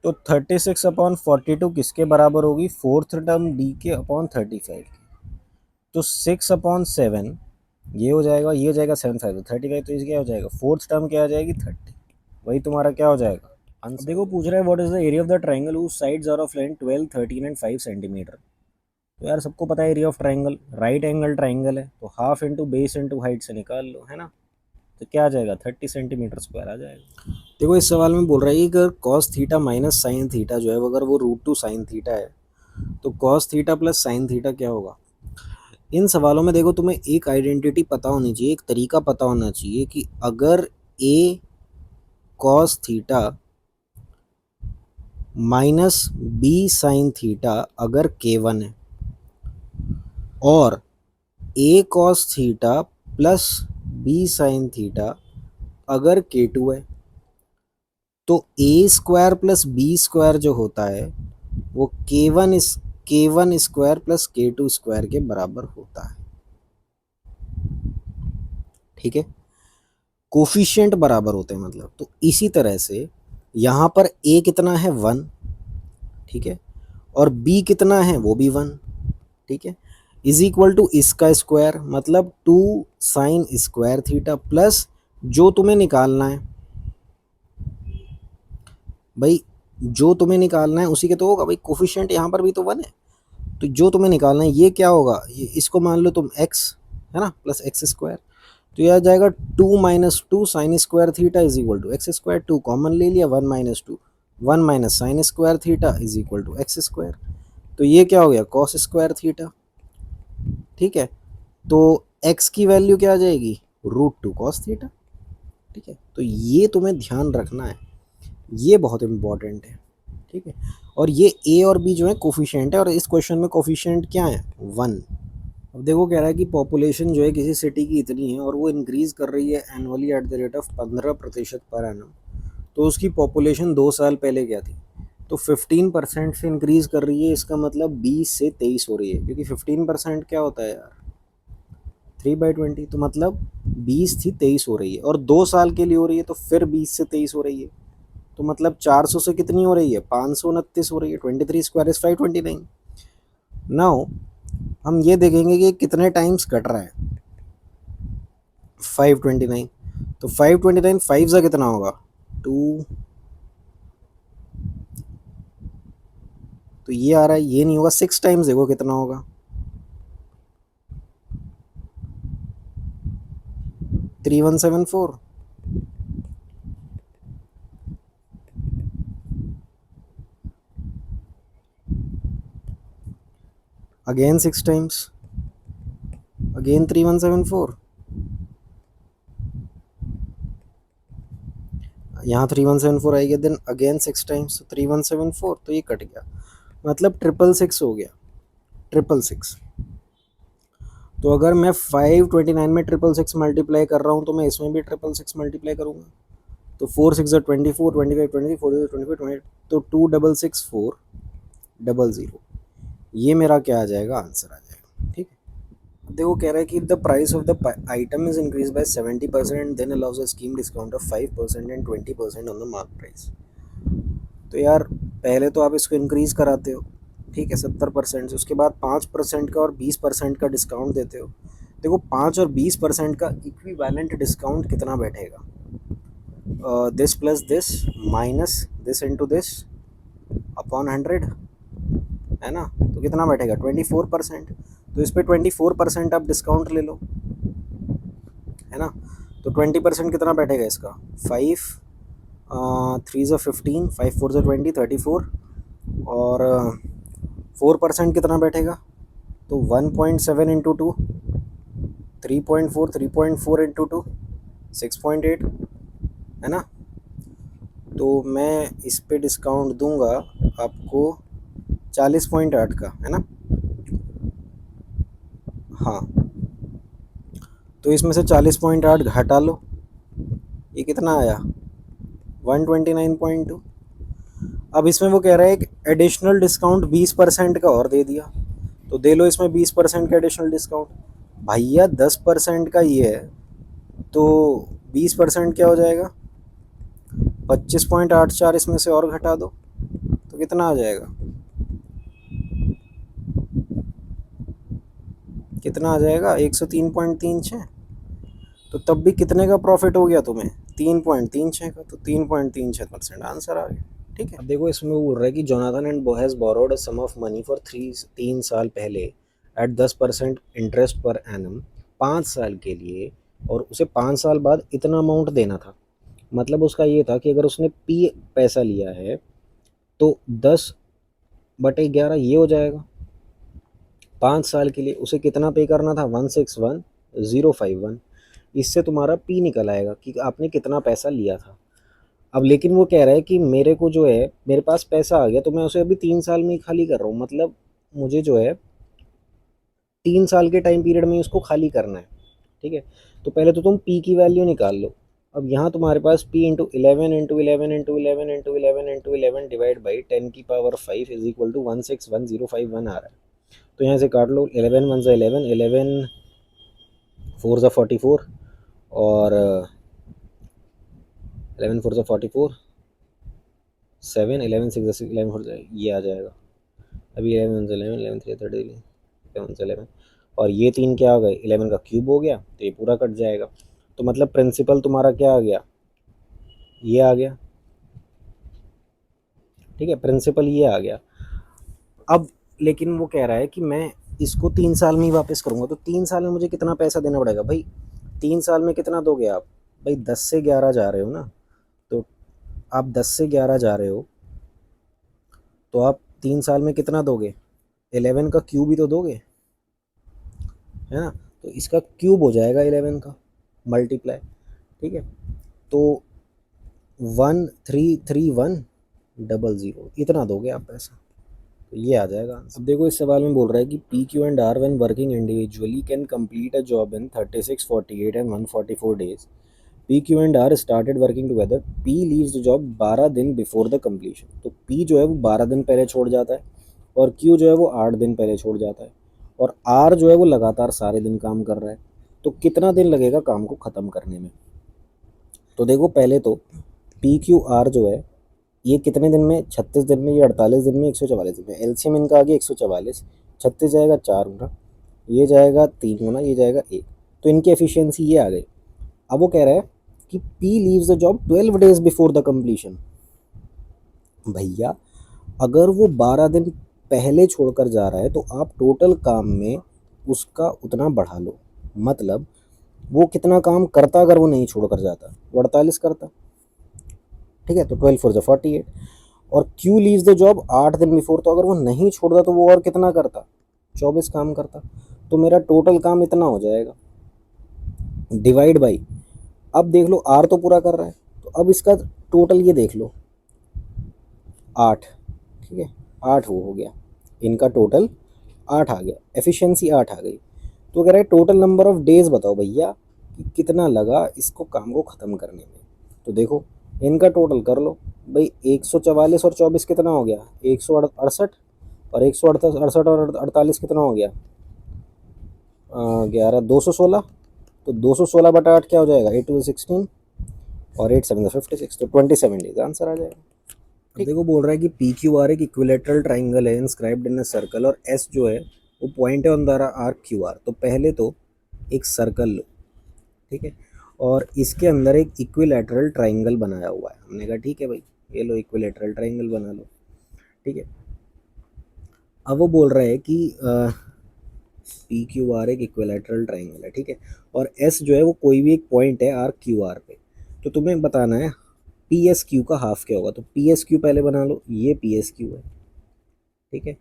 तो 36/42 किसके बराबर होगी, फोर्थ टर्म डी के अपॉन 35 की। तो 6/7 ये हो जाएगा, ये हो जाएगा 7/5 35। तो ये क्या हो जाएगा, फोर्थ टर्म क्या आ जाएगी 30। वही तुम्हारा क्या हो जाएगा आंसर। देखो पूछ रहा है what is the area of the triangle whose sides are of length 12 13 and 5 centimetre. तो यार सबको पता है area of triangle right angle triangle है, तो half into base into height से निकाल लो, है ना। तो क्या आ जाएगा, 30 सेंटीमीटर स्क्वायर आ जाएगा। देखो इस सवाल में बोल रहा है कि अगर cos theta minus sine theta जो है अगर वो √2 साइन थीटा है, तो cos theta plus sine theta क्या होगा। इन सवालों में देखो तुम्हें एक आइडेंटिटी पता होनी चाहिए, एक तरीका पता होना चाहिए कि अगर A cos theta minus B sine theta अगर K1 है, और A cos theta plus B sine theta अगर K2 है, तो A square plus B square जो होता है वो K1 square plus K2 square के बराबर होता है। ठीक है, कोफिशिएंट बराबर होते हैं मतलब। तो इसी तरह से यहाँ पर ए कितना है 1, ठीक है, और बी कितना है वो भी 1, ठीक है, इज इक्वल टू इसका स्क्वायर मतलब 2 साइन स्क्वायर थीटा प्लस जो तुम्हें निकालना है भाई, जो तुम्हें निकालना है उसी के तो होगा भाई, कोफिशिएंट यहाँ पर भी तो 1 है। तो जो तुम्हें निकालना है ये क्या होगा, ये इसको मान लो तुम x, है ना, प्लस एक्स स्क्वायर। तो यह आ जाएगा 2 minus 2 sine square theta is equal to x square. 2 common ले लिया, 1 minus 2 1 minus sine square theta is equal to x square. तो ये क्या हो गया, कॉस स्क्वायर थीटा। ठीक है, तो x की वैल्यू क्या आ जाएगी, √2 कॉस थीटा। ठीक है, तो ये तुम्हें ध्यान रखना है, ये बहुत इंपॉर्टेंट है। ठीक है, और ये a और b जो है कोफिशिएंट है, और इस क्वेश्चन में कोफिशिएंट क्या है 1। अब देखो कह रहा है कि पॉपुलेशन जो है किसी सिटी की इतनी है और वो इंक्रीज़ कर रही है annually at the rate of 15% per annum. तो उसकी पॉपुलेशन 2 साल पहले क्या थी, तो 15% से इंक्रीज़ कर रही है। इसका मतलब 20 से 23 हो रही है, क्योंकि 15% क्या होता है यार 3/20। तो मतलब 20 थी 23 हो रही है, और 2 साल के लिए हो रही है, तो फिर 20 से 23 हो रही है। तो मतलब 400 से कितनी हो रही है, 529 हो रही है। 23 स्क्वायर इज 529। नाउ हम ये देखेंगे कि कितने टाइम्स कट रहा है 529। तो 529 5 सा कितना होगा 2, तो ये आ रहा है, ये नहीं होगा। 6 टाइम्स देखो कितना होगा 3174। Again 6 times, again 3174। यहाँ 3174 आएगी, देन अगेन 6 टाइम्स 3174। तो ये कट गया, मतलब 666 हो गया, 666। तो अगर मैं 529 में 666 मल्टीप्लाई कर रहा हूँ, तो मैं इसमें भी 666 मल्टीप्लाई करूँगा। तो 4 6 24, 25 23, 4 25 20, तो 266400, ये मेरा क्या आ जाएगा, आंसर आ जाएगा। ठीक है, देखो कह रहा है कि the price of the item is increase by 70% then allows a scheme discount of 5% and 20% on the mark price. तो यार पहले तो आप इसको इंक्रीज कराते हो, ठीक है, 70% से, उसके बाद 5% का और 20% का डिस्काउंट देते हो। देखो 5 और 20% का इक्विवेलेंट डिस्काउंट कितना बैठेगा, this plus this minus this into this upon 100, है ना, तो कितना बैठेगा 24%। तो इस पर 24% आप डिस्काउंट ले लो, है ना, तो 20% कितना बैठेगा इसका 5 3 ज़ा 15, 5 4 ज़ा 20, 34, और 4% कितना बैठेगा, तो 1.7 इंटू टू 3.4, 3.4 इंटू टू 6.8, है ना। तो मैं इस पे डिस्काउंट दूंगा आपको 40.8 का, है ना। हाँ, तो इसमें से 40.8 घटा लो, ये कितना आया 129.2। अब इसमें वो कह रहा है एक एडिशनल डिस्काउंट 20% का और दे दिया, तो दे लो इसमें 20% का एडिशनल डिस्काउंट। भैया 10% का ये है, तो 20% क्या हो जाएगा 25.84, इसमें से और घटा दो तो कितना आ जाएगा, कितना आ जाएगा 103.36। तो तब भी कितने का प्रॉफिट हो गया तुम्हें 3.36 का, तो 3.36% आंसर आ गया। ठीक है, अब देखो इसमें वो बोल रहा है कि Jonathan and has borrowed a sum of money for 3 साल पहले एट 10% इंटरेस्ट पर एनम, 5 साल के लिए, और उसे 5 साल बाद इतना अमाउंट देना था। मतलब उसका ये था कि अगर उसने पी पैसा लिया है तो 10/11 ये हो जाएगा। 5 साल के लिए उसे कितना पे करना था 161,051। इससे तुम्हारा पी निकल आएगा कि आपने कितना पैसा लिया था। अब लेकिन वो कह रहा है कि मेरे को जो है मेरे पास पैसा आ गया तो मैं उसे अभी 3 साल में ही खाली कर रहा हूँ, मतलब मुझे जो है 3 साल के टाइम पीरियड में उसको खाली करना है। ठीक है, तो पहले तो तुम पी की वैल्यू निकाल लो। अब यहाँ तुम्हारे पास P into 11 into 11 into 11 into 11 into 11 divide by 10⁵ is equal to 161,051 आ रहा है। तो यहाँ से काट लो, 11 1 ज़ा 11, 11 4 ज़ा 44, और 11 4 ज़ा 44, 7 11 6 ज़ा 11 4 ज़ा ये आ जाएगा। अभी 11 1 ज़ा 11, 11 3 ज़ा 30, 11 ज़ा 11, और ये 3 क्या हो गए 11 का क्यूब हो गया, तो ये पूरा कट जाएगा। तो मतलब प्रिंसिपल तुम्हारा क्या आ गया, ये आ गया। ठीक है, प्रिंसिपल ये आ गया। अब लेकिन वो कह रहा है कि मैं इसको 3 साल में ही वापस करूँगा, तो 3 साल में मुझे कितना पैसा देना पड़ेगा भाई। 3 साल में कितना दोगे आप भाई, 10 से 11 जा रहे हो ना, तो आप 10 से 11 जा रहे हो तो आप 3 साल में कितना दोगे, 11 का क्यूब ही तो दोगे, है ना। तो इसका क्यूब हो जाएगा 11 का मल्टीप्लाई। ठीक है, तो 133100 इतना दोगे आप पैसा, तो ये आ जाएगा। अब देखो इस सवाल में बोल रहा है कि P Q and R when working individually can complete a job in 36, 48 and 144 days. P Q and R started working together, P leaves the job 12 दिन बिफोर द कंप्लीशन। तो पी जो है वो 12 दिन पहले छोड़ जाता है, और क्यू जो है वो 8 दिन पहले छोड़ जाता है, और आर जो है वो लगातार सारे दिन काम कर रहा है। तो कितना दिन लगेगा काम को ख़त्म करने में। तो देखो पहले तो पी क्यू आर जो है ये कितने दिन में, 36 दिन में, ये 48 दिन में, 144 दिन में। एलसीएम इनका आ गया 144, 36 जाएगा 4 गुना, ये जाएगा 3 गुना, ये जाएगा 1, तो इनकी एफिशिएंसी ये आ गई। अब वो कह रहा है कि P leaves the job 12 days before the completion. भैया अगर वो 12 दिन पहले छोड़कर जा रहा है तो आप टोटल काम में उसका उतना बढ़ा लो। मतलब वो कितना काम करता अगर वो नहीं छोड़कर जाता, वो 48 करता। ठीक है, तो 12 4 48, और क्यू लीव्स द जॉब 8 दिन बिफोर, तो अगर वो नहीं छोड़ता तो वो और कितना करता 24 काम करता। तो मेरा टोटल काम इतना हो जाएगा डिवाइड बाई, अब देख लो आर तो पूरा कर रहा है, तो अब इसका टोटल ये देख लो 8। ठीक है, 8 वो हो गया, इनका टोटल 8 आ गया, एफिशिएंसी 8 आ गई। तो कह रहा है टोटल नंबर ऑफ डेज बताओ भैया कि कितना लगा इसको काम को ख़त्म करने में। तो देखो इनका टोटल कर लो भाई, 144 और 24 कितना हो गया 168, और 168 और 48 कितना हो गया 11 216। तो 216/8 क्या हो जाएगा 8 2 16, और 8 7 56, तो 27 डेज आंसर आ जाएगा। अब देखो बोल रहा है कि पी क्यू आर एक इक्विलेटरल ट्राइंगल है इंस्क्राइब्ड इन अ सर्कल, और एस जो है वो पॉइंट है on the arc Q R. तो पहले तो एक सर्कल लो, ठीक है, और इसके अंदर एक इक्विलैटरल ट्राइंगल बनाया हुआ है। हमने कहा ठीक है भाई, ये लो इक्विलेटरल ट्रायंगल बना लो, ठीक है। अब वो बोल रहा है कि पी क्यू आर एक इक्विलेटरल ट्रायंगल है, ठीक है, और एस जो है वो कोई भी एक पॉइंट है आर क्यू आर पे। तो तुम्हें बताना है पी एस क्यू का हाफ क्या होगा। तो पी एस क्यू पहले बना लो, ये पी एस क्यू है, ठीक है।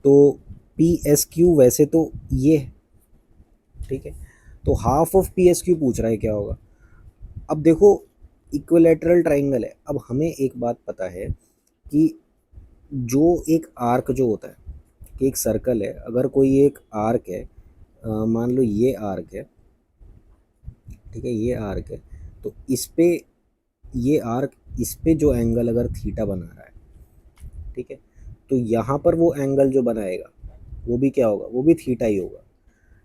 तो पी एस क्यू वैसे तो ये है, ठीक है। तो half of P S Q पूछ रहा है क्या होगा। अब देखो इक्विलेटरल ट्रायंगल है, अब हमें एक बात पता है कि जो एक आर्क जो होता है कि एक सर्कल है, अगर कोई एक आर्क है, मान लो ये आर्क है, ठीक है, ये आर्क है, तो इस पे ये आर्क, इस पे जो एंगल अगर थीटा बना रहा है, ठीक है, तो यहाँ पर वो एंगल जो बनाएगा वो भी क्या होगा, वो भी थीटा ही होगा,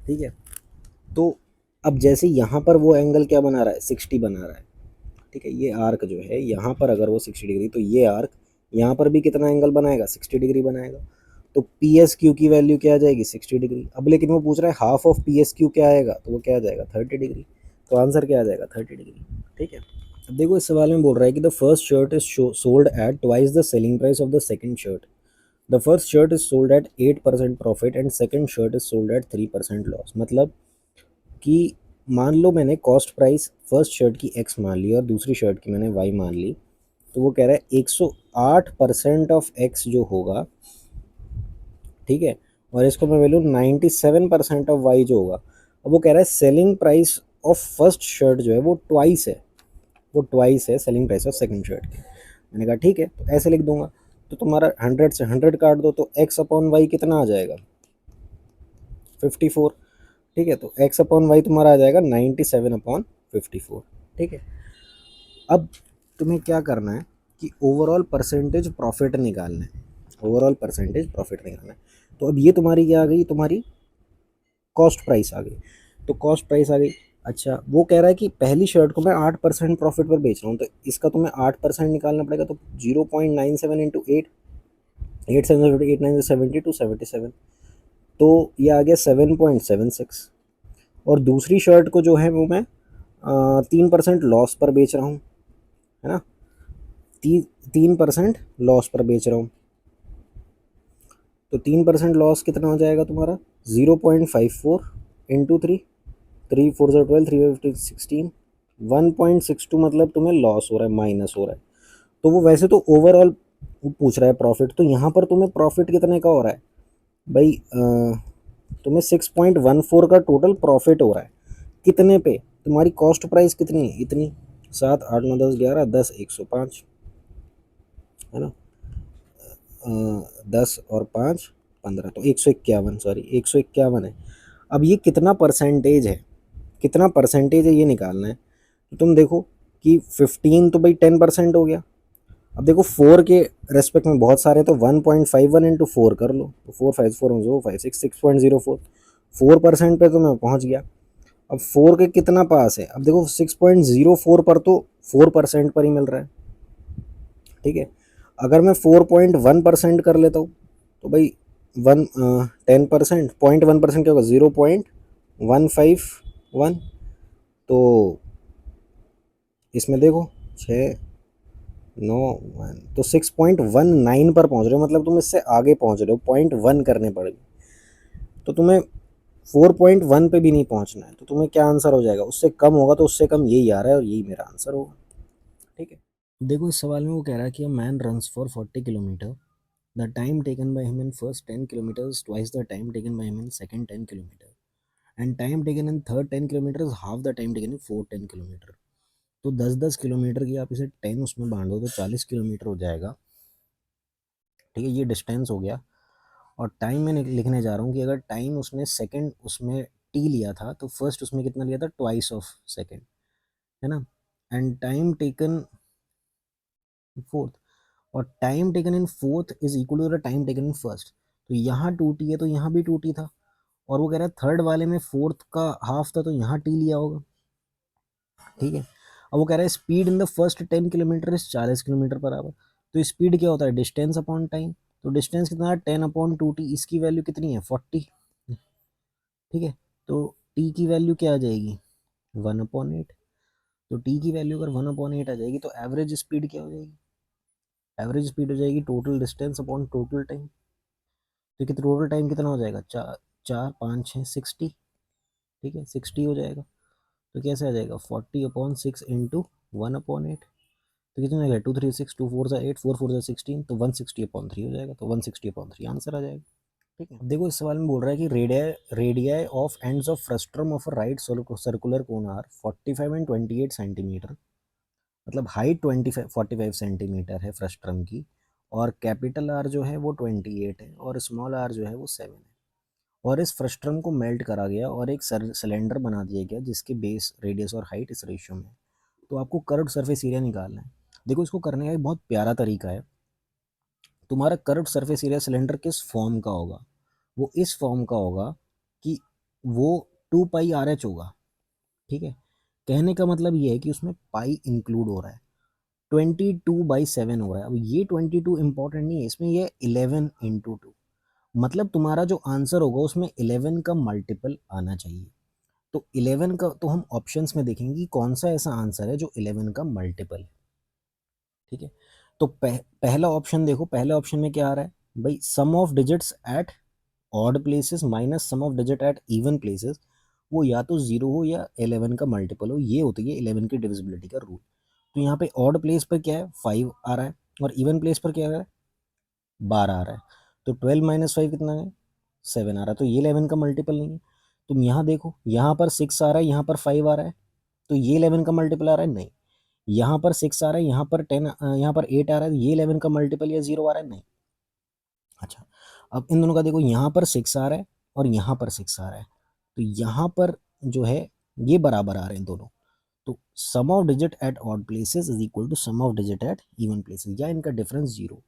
ठीक है। तो अब जैसे यहाँ पर वो एंगल क्या बना रहा है, 60 बना रहा है, ठीक है। ये आर्क जो है यहाँ पर अगर वो 60 डिग्री, तो ये आर्क यहाँ पर भी कितना एंगल बनाएगा, 60 डिग्री बनाएगा। तो पी एस क्यू की वैल्यू क्या आ जाएगी, 60 डिग्री। अब लेकिन वो पूछ रहा है half of P S Q क्या आएगा, तो वो क्या आ जाएगा, 30 डिग्री। तो आंसर क्या आ जाएगा, 30 डिग्री, ठीक है। अब देखो इस सवाल में बोल रहा है कि the first shirt is sold at twice the selling price of the second shirt. The first shirt is sold at 8% profit and second shirt is sold at 3% loss. मतलब कि मान लो मैंने कॉस्ट प्राइस फर्स्ट शर्ट की x मान ली और दूसरी shirt की मैंने वाई मान ली, तो वो कह रहा है 108% ऑफ एक्स जो होगा, ठीक है, और इसको मैं वैल्यू 97% ऑफ वाई जो होगा। अब वो कह रहा है selling price of first shirt जो है वो ट्वाइस है, वो ट्वाइस है selling price of second shirt की। मैंने कहा ठीक है, तो ऐसे लिख दूंगा। तो तुम्हारा 100 से 100 काट दो तो एक्स अपॉन वाई कितना आ जाएगा, 54, ठीक है। तो एक्स अपॉन वाई तुम्हारा आ जाएगा 97/54, ठीक है। अब तुम्हें क्या करना है कि ओवरऑल परसेंटेज प्रॉफिट निकालना है, ओवरऑल परसेंटेज प्रॉफिट निकालना है। तो अब ये तुम्हारी क्या आ गई, तुम्हारी कॉस्ट प्राइस आ गई। तो कॉस्ट प्राइस आ गई। अच्छा वो कह रहा है कि पहली शर्ट को मैं 8% प्रॉफिट पर बेच रहा हूँ, तो इसका तुम्हें 8% निकालना पड़ेगा। तो 0.97 इंटू 8, 8 7 8 9 70 टू 77, तो ये आ गया 7.76। और दूसरी शर्ट को जो है वो मैं 3% लॉस पर बेच रहा हूँ, है ना, 3% लॉस पर बेच रहा हूँ। तो 3% लॉस कितना हो जाएगा तुम्हारा, 0.54 इंटू 3, 3 4 12, 3 5 16, 1.62, मतलब तुम्हें लॉस हो रहा है, माइनस हो रहा है। तो वो वैसे तो ओवरऑल पूछ रहा है प्रॉफिट, तो यहाँ पर तुम्हें प्रॉफिट कितने का हो रहा है भाई, तुम्हें 6.14 का टोटल प्रॉफिट हो रहा है। कितने पे, तुम्हारी कॉस्ट प्राइस कितनी है, इतनी, 7 8 9 10 11 10 105, है ना, 10 और 5 15, तो 151, सॉरी 151 है। अब ये कितना परसेंटेज है, कितना परसेंटेज है ये निकालना है। तो तुम देखो कि 15 तो भाई 10% हो गया। अब देखो 4 के रेस्पेक्ट में बहुत सारे, तो 1.51 इंटू 4 कर लो, तो 4 5 4 0 5 6 6.04, 4% पे तो मैं पहुंच गया। अब 4 के कितना पास है, अब देखो 6.04 पर तो 4% पर ही मिल रहा है, ठीक है। अगर मैं 4.1% कर लेता हूँ तो भाई 10%, 0.1% क्या होगा, 0.151, तो इसमें देखो 6 9 1, तो 6.19 पर पहुंच रहे हो, मतलब तुम इससे आगे पहुंच रहे हो, 0.1 करने पड़ेगी। तो तुम्हें 4.1 पे भी नहीं पहुंचना है, तो तुम्हें क्या आंसर हो जाएगा, उससे कम होगा, तो उससे कम यही आ रहा है और यही मेरा आंसर होगा, ठीक है। देखो इस सवाल में वो कह रहा है कि a man runs for 40 kilometre, the time taken by him in first 10 kilometre twice the time taken by him in second 10 kilometre, and time taken in third 10 kilometre half the time taken in fourth 10 kilometre. तो 10 10 kilometre की आप इसे 10 उसमें बांट दो तो 40 kilometre हो जाएगा, ठीक है, ये डिस्टेंस हो गया। और टाइम में लिखने जा रहा हूँ कि अगर टाइम उसने सेकंड उसमें टी लिया था, तो फर्स्ट उसमें कितना लिया था, ट्वाइस ऑफ सेकंड, है ना, एंड टाइम टेकन फोर्थ, और time taken in fourth is equal to the time taken in first. तो यहाँ 2t है तो यहाँ भी 2t था, और वो कह रहा है थर्ड वाले में फोर्थ का हाफ था तो यहाँ टी लिया होगा, ठीक है। अब वो कह रहा है speed in the first 10 kilometre is 40 kilometre per hour. तो स्पीड क्या होता है, डिस्टेंस अपॉन टाइम। तो डिस्टेंस कितना है, 10/2t, इसकी वैल्यू कितनी है, 40, ठीक है। तो टी की वैल्यू क्या आ जाएगी, 1/8। तो टी की वैल्यू अगर 1/8 आ जाएगी तो एवरेज स्पीड क्या हो जाएगी, एवरेज स्पीड हो जाएगी total distance upon total time. तो टोटल टाइम कितना हो जाएगा, 4 4 5 6 60, ठीक है 60 हो जाएगा। तो कैसे आ जाएगा 40/6 इंटू 1/8। तो कितना हो जाएगा 2 3 6 2 4 8 4 4 16, तो 160/3 हो जाएगा। तो 160/3 आंसर आ जाएगा। ठीक है, अब देखो इस सवाल में बोल रहा है कि radii of ends of frustum of a right circular cone are 45 and 28 centimetre. मतलब हाइट 45 सेंटीमीटर है फ्रस्ट्रम की, और कैपिटल आर जो है वो 28 है, और स्मॉल आर जो है वो 7 है। और इस फ्रस्ट्रम को मेल्ट करा गया और एक सिलेंडर बना दिया गया जिसके बेस, रेडियस और हाइट इस रेशियो में है। तो आपको कर्व्ड सरफेस एरिया निकालना है। देखो इसको करने का एक बहुत प्यारा तरीका है। तुम्हारा कर्व्ड सरफेस एरिया सिलेंडर किस फॉर्म का होगा, वो इस फॉर्म का होगा कि वो 2πRH होगा। ठीक है, कहने का मतलब ये है कि उसमें पाई इंक्लूड हो रहा है। 22/7 हो रहा है। अब ये 22 इंपॉर्टेंट नहीं है, इसमें ये 11/2, मतलब तुम्हारा जो आंसर होगा उसमें 11 का मल्टीपल आना चाहिए। तो 11 का तो हम ऑप्शंस में देखेंगे कि कौन सा ऐसा आंसर है जो 11 का मल्टीपल है। ठीक है, तो पहला ऑप्शन देखो, पहले ऑप्शन में क्या आ रहा है भाई, sum of digits at odd places minus sum of digit at even places, वो या तो 0 हो या 11 का मल्टीपल हो। ये होती है 11 की डिविजिबिलिटी का रूल। तो यहाँ पे ऑड प्लेस पर क्या है 5 आ रहा है, और इवन प्लेस पर क्या आ रहा है 12 आ रहा है। तो 12 - 5 कितना है 7 आ रहा है। तो ये 11 का मल्टीपल नहीं है। तुम यहाँ देखो, यहाँ पर 6 आ रहा है, यहाँ पर 5 आ रहा है, तो ये 11 का मल्टीपल आ रहा है नहीं। यहाँ पर 6 आ रहा है, यहाँ पर 10, यहाँ पर 8 आ रहा है, ये 11 का मल्टीपल या 0 आ रहा है नहीं। अच्छा, अब इन दोनों का देखो, यहाँ पर 6 आ रहा है और यहाँ पर 6 आ रहा है, तो यहाँ पर जो है ये बराबर आ रहे हैं दोनों। तो sum of digit at odd places is equal to sum of digit at even places, या इनका डिफरेंस 0।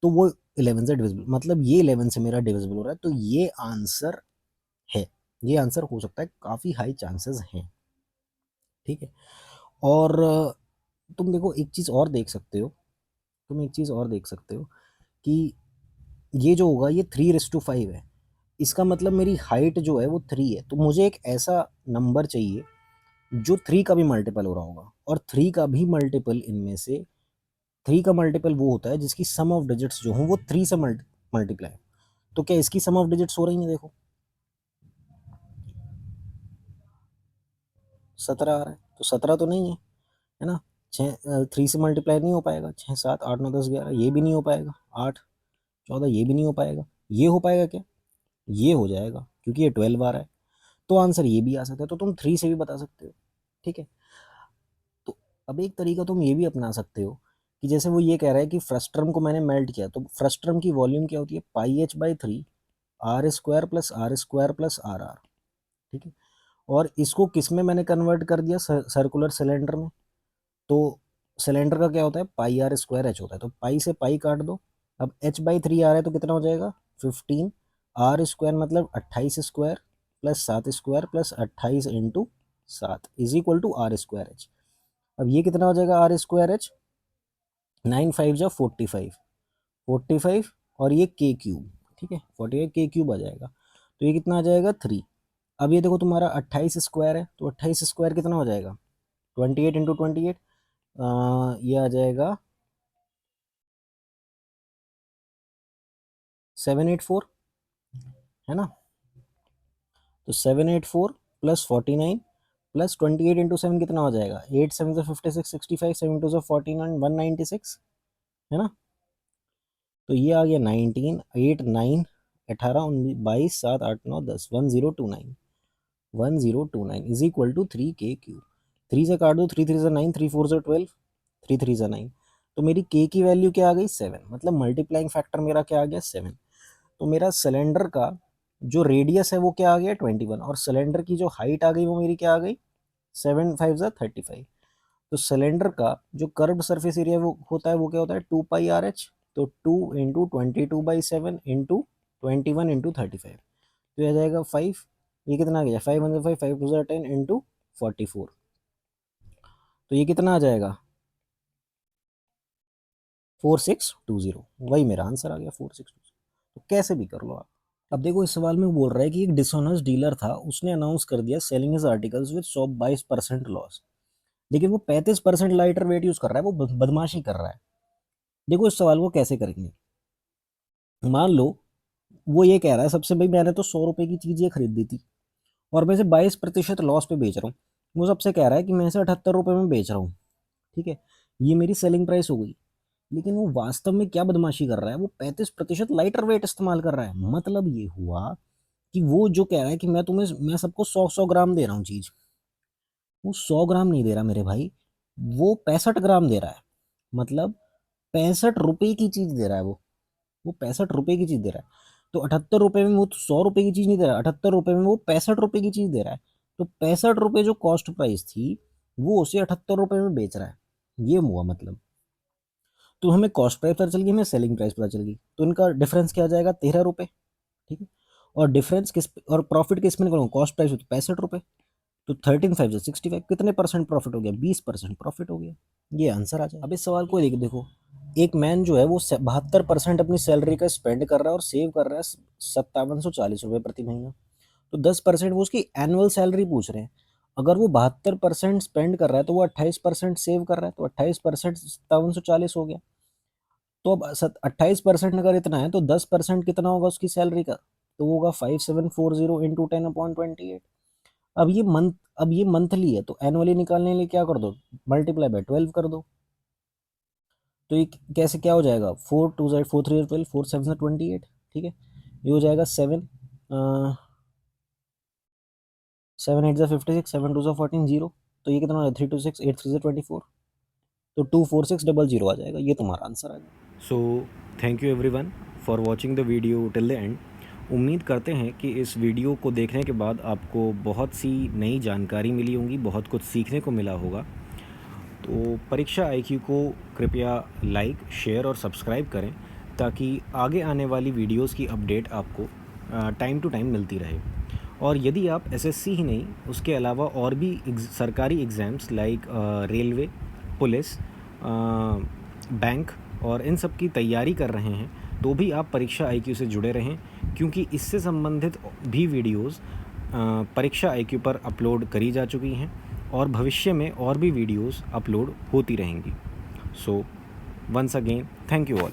तो वो 11 से डिविजिबल, मतलब ये 11 से मेरा डिविजिबल हो रहा है, तो ये आंसर है। ये आंसर हो सकता है, काफ़ी हाई चांसेस हैं। ठीक है, और तुम देखो एक चीज़ और देख सकते हो, तुम एक चीज़ और देख सकते हो कि ये जो होगा ये 3:5 है। इसका मतलब मेरी हाइट जो है वो 3 है, तो मुझे एक ऐसा नंबर चाहिए जो 3 का भी मल्टीपल हो रहा होगा। और 3 का भी मल्टीपल, इनमें से 3 का मल्टीपल वो होता है जिसकी सम ऑफ डिजिट्स जो हों वो 3 से मल्टीप्लाई। तो क्या इसकी सम ऑफ डिजिट्स हो रही है, देखो 17 आ रहा है, तो 17 तो नहीं है ना। 3 से मल्टीप्लाई नहीं हो पाएगा, 6 7 8 9 10 11 ये भी नहीं हो पाएगा, 8 14 ये भी नहीं हो पाएगा। ये हो पाएगा क्या, ये हो जाएगा क्योंकि ये 12 आ रहा है। तो आंसर ये भी आ सकता है, तो तुम 3 से भी बता सकते हो। ठीक है, तो अब एक तरीका तुम ये भी अपना सकते हो कि जैसे वो ये कह रहा है कि फ्रस्ट्रम को मैंने मेल्ट किया, तो फ्रस्ट्रम की वॉल्यूम क्या होती है πh/3 r² + r² + r। ठीक है, और इसको किस में मैंने कन्वर्ट कर दिया, सर्कुलर सिलेंडर में। तो सिलेंडर का क्या होता है πr²h होता है, तो पाई से पाई काट दो। अब h/3 आ रहा है तो कितना हो जाएगा 15, r² मतलब 28² + 7² + 28 × 7 = r²h। अब ये कितना हो जाएगा r²h, 9 5 जा 45, 45 और ये k³ ठीक है 45 k³ आ जाएगा। तो ये कितना आ जाएगा 3। अब ये देखो तुम्हारा 28² है, तो 28² कितना हो जाएगा 28 × 28, ये आ जाएगा 784, है ना। तो 784 + 49 + 28 × 7 कितना हो जाएगा 8 7 से 56 65 7 2 से 49 196, है ना। तो ये आ गया 19 8 9 18 19 22 7 8 9 10 1029, 1029 इज इक्वल टू 3k³। 3 से काट दो, 3 3 से 9, 3 4 से 12, 3 3 से 9। तो मेरी k की वैल्यू क्या आ गई 7, मतलब मल्टीप्लाइंग फैक्टर मेरा क्या आ गया 7। तो मेरा सिलेंडर का जो रेडियस है वो क्या आ गया 21, और सिलेंडर की जो हाइट आ गई वो मेरी क्या आ गई 7 5 जा 35। तो सिलेंडर का जो कर्व्ड सरफेस एरिया वो होता है वो क्या होता है 2πRH। तो 2 × 22/7 × 21 × 35, तो यह आ जाएगा 5। ये कितना आ गया 5 × 5 5 2 10 × 44, तो ये कितना आ जाएगा 4620। वही मेरा आंसर आ गया 4620। तो कैसे भी कर लो आप। अब देखो इस सवाल में वो बोल रहा है कि एक डिसऑनेस्ट डीलर था, उसने अनाउंस कर दिया selling his articles with 22% loss, लेकिन वो 35% लाइटर वेट यूज कर रहा है, वो बदमाशी कर रहा है। देखो इस सवाल को कैसे करेंगे। मान लो वो ये कह रहा है सबसे, भाई मैंने तो 100 रुपए की चीज़ ये खरीद दी थी और मैं इसे 22% लॉस पे बेच रहा हूँ। वो सबसे कह रहा है कि मैं इसे 78 रुपये में बेच रहा हूँ। ठीक है, ये मेरी सेलिंग प्राइस हो गई। लेकिन वो वास्तव में क्या बदमाशी कर रहा है, वो 35% लाइटर वेट इस्तेमाल कर रहा है। मतलब ये हुआ कि वो जो कह रहा है कि मैं सबको 100-100 ग्राम दे रहा हूँ चीज़, वो 100 ग्राम नहीं दे रहा मेरे भाई, वो 65 ग्राम दे रहा है। मतलब 65 रुपये की चीज़ दे रहा है वो 65 रुपये की चीज़ दे रहा है। तो 78 रुपये में वो तो 100 रुपये की चीज़ नहीं दे रहा, 78 रुपये में वो 65 रुपये की चीज़ दे रहा है। तो 65 रुपये जो कॉस्ट प्राइस थी, वो उसे 78 रुपये में बेच रहा है। ये हुआ मतलब। तो हमें कॉस्ट प्राइस पता चल गई, हमें सेलिंग प्राइस पता चल गई, तो इनका डिफरेंस क्या आ जाएगा, 13 रुपये। ठीक है, और डिफरेंस किस और प्रॉफिट किस में निकालूंगा, कॉस्ट प्राइस हो तो 65 रुपये, तो 13×5 = 65, कितने परसेंट प्रॉफिट हो गया, 20% प्रॉफिट हो गया। ये आंसर आ जाए। अब इस सवाल को देखो, एक मैन जो है वो 72% अपनी सैलरी का स्पेंड कर रहा है और सेव कर रहा है 5740 रुपये प्रति महीना। तो 10% वो उसकी एनुअल सैलरी पूछ रहे हैं। अगर वो 72% स्पेंड कर रहा है तो वो 28% सेव कर रहा है, तो 28% 5740 हो गया। तो अब 28% अगर इतना है तो 10% कितना होगा उसकी सैलरी का, तो वो होगा 5740 इंटू 10/28। अब ये मंथली है, तो एनुअली निकालने के लिए क्या कर दो, मल्टीप्लाई बाय 12 कर दो। तो ये कैसे क्या हो जाएगा, 4×2=4, 4 3 12, 4 7 28। ठीक है, ये हो जाएगा 7 8 56, 7 2 14, 0। तो ये कितना हो जाएगा, 3 2 6, 8 3 24। तो 24600 आ जाएगा, ये तुम्हारा आंसर आ जाएगा। So thank you everyone for watching the video till the end. उम्मीद करते हैं कि इस वीडियो को देखने के बाद आपको बहुत सी नई जानकारी मिली होगी, बहुत कुछ सीखने को मिला होगा। तो परीक्षा आईक्यू को कृपया लाइक, शेयर और सब्सक्राइब करें ताकि आगे आने वाली वीडियोस की अपडेट आपको टाइम टू टाइम मिलती रहे। और यदि आप एसएससी ही नहीं, उसके अलावा और भी सरकारी exams like railway, police, bank और इन सब की तैयारी कर रहे हैं, तो भी आप परीक्षा आईक्यू से जुड़े रहें, क्योंकि इससे संबंधित भी वीडियोस परीक्षा आईक्यू पर अपलोड करी जा चुकी हैं और भविष्य में और भी वीडियोस अपलोड होती रहेंगी। So once again thank you all.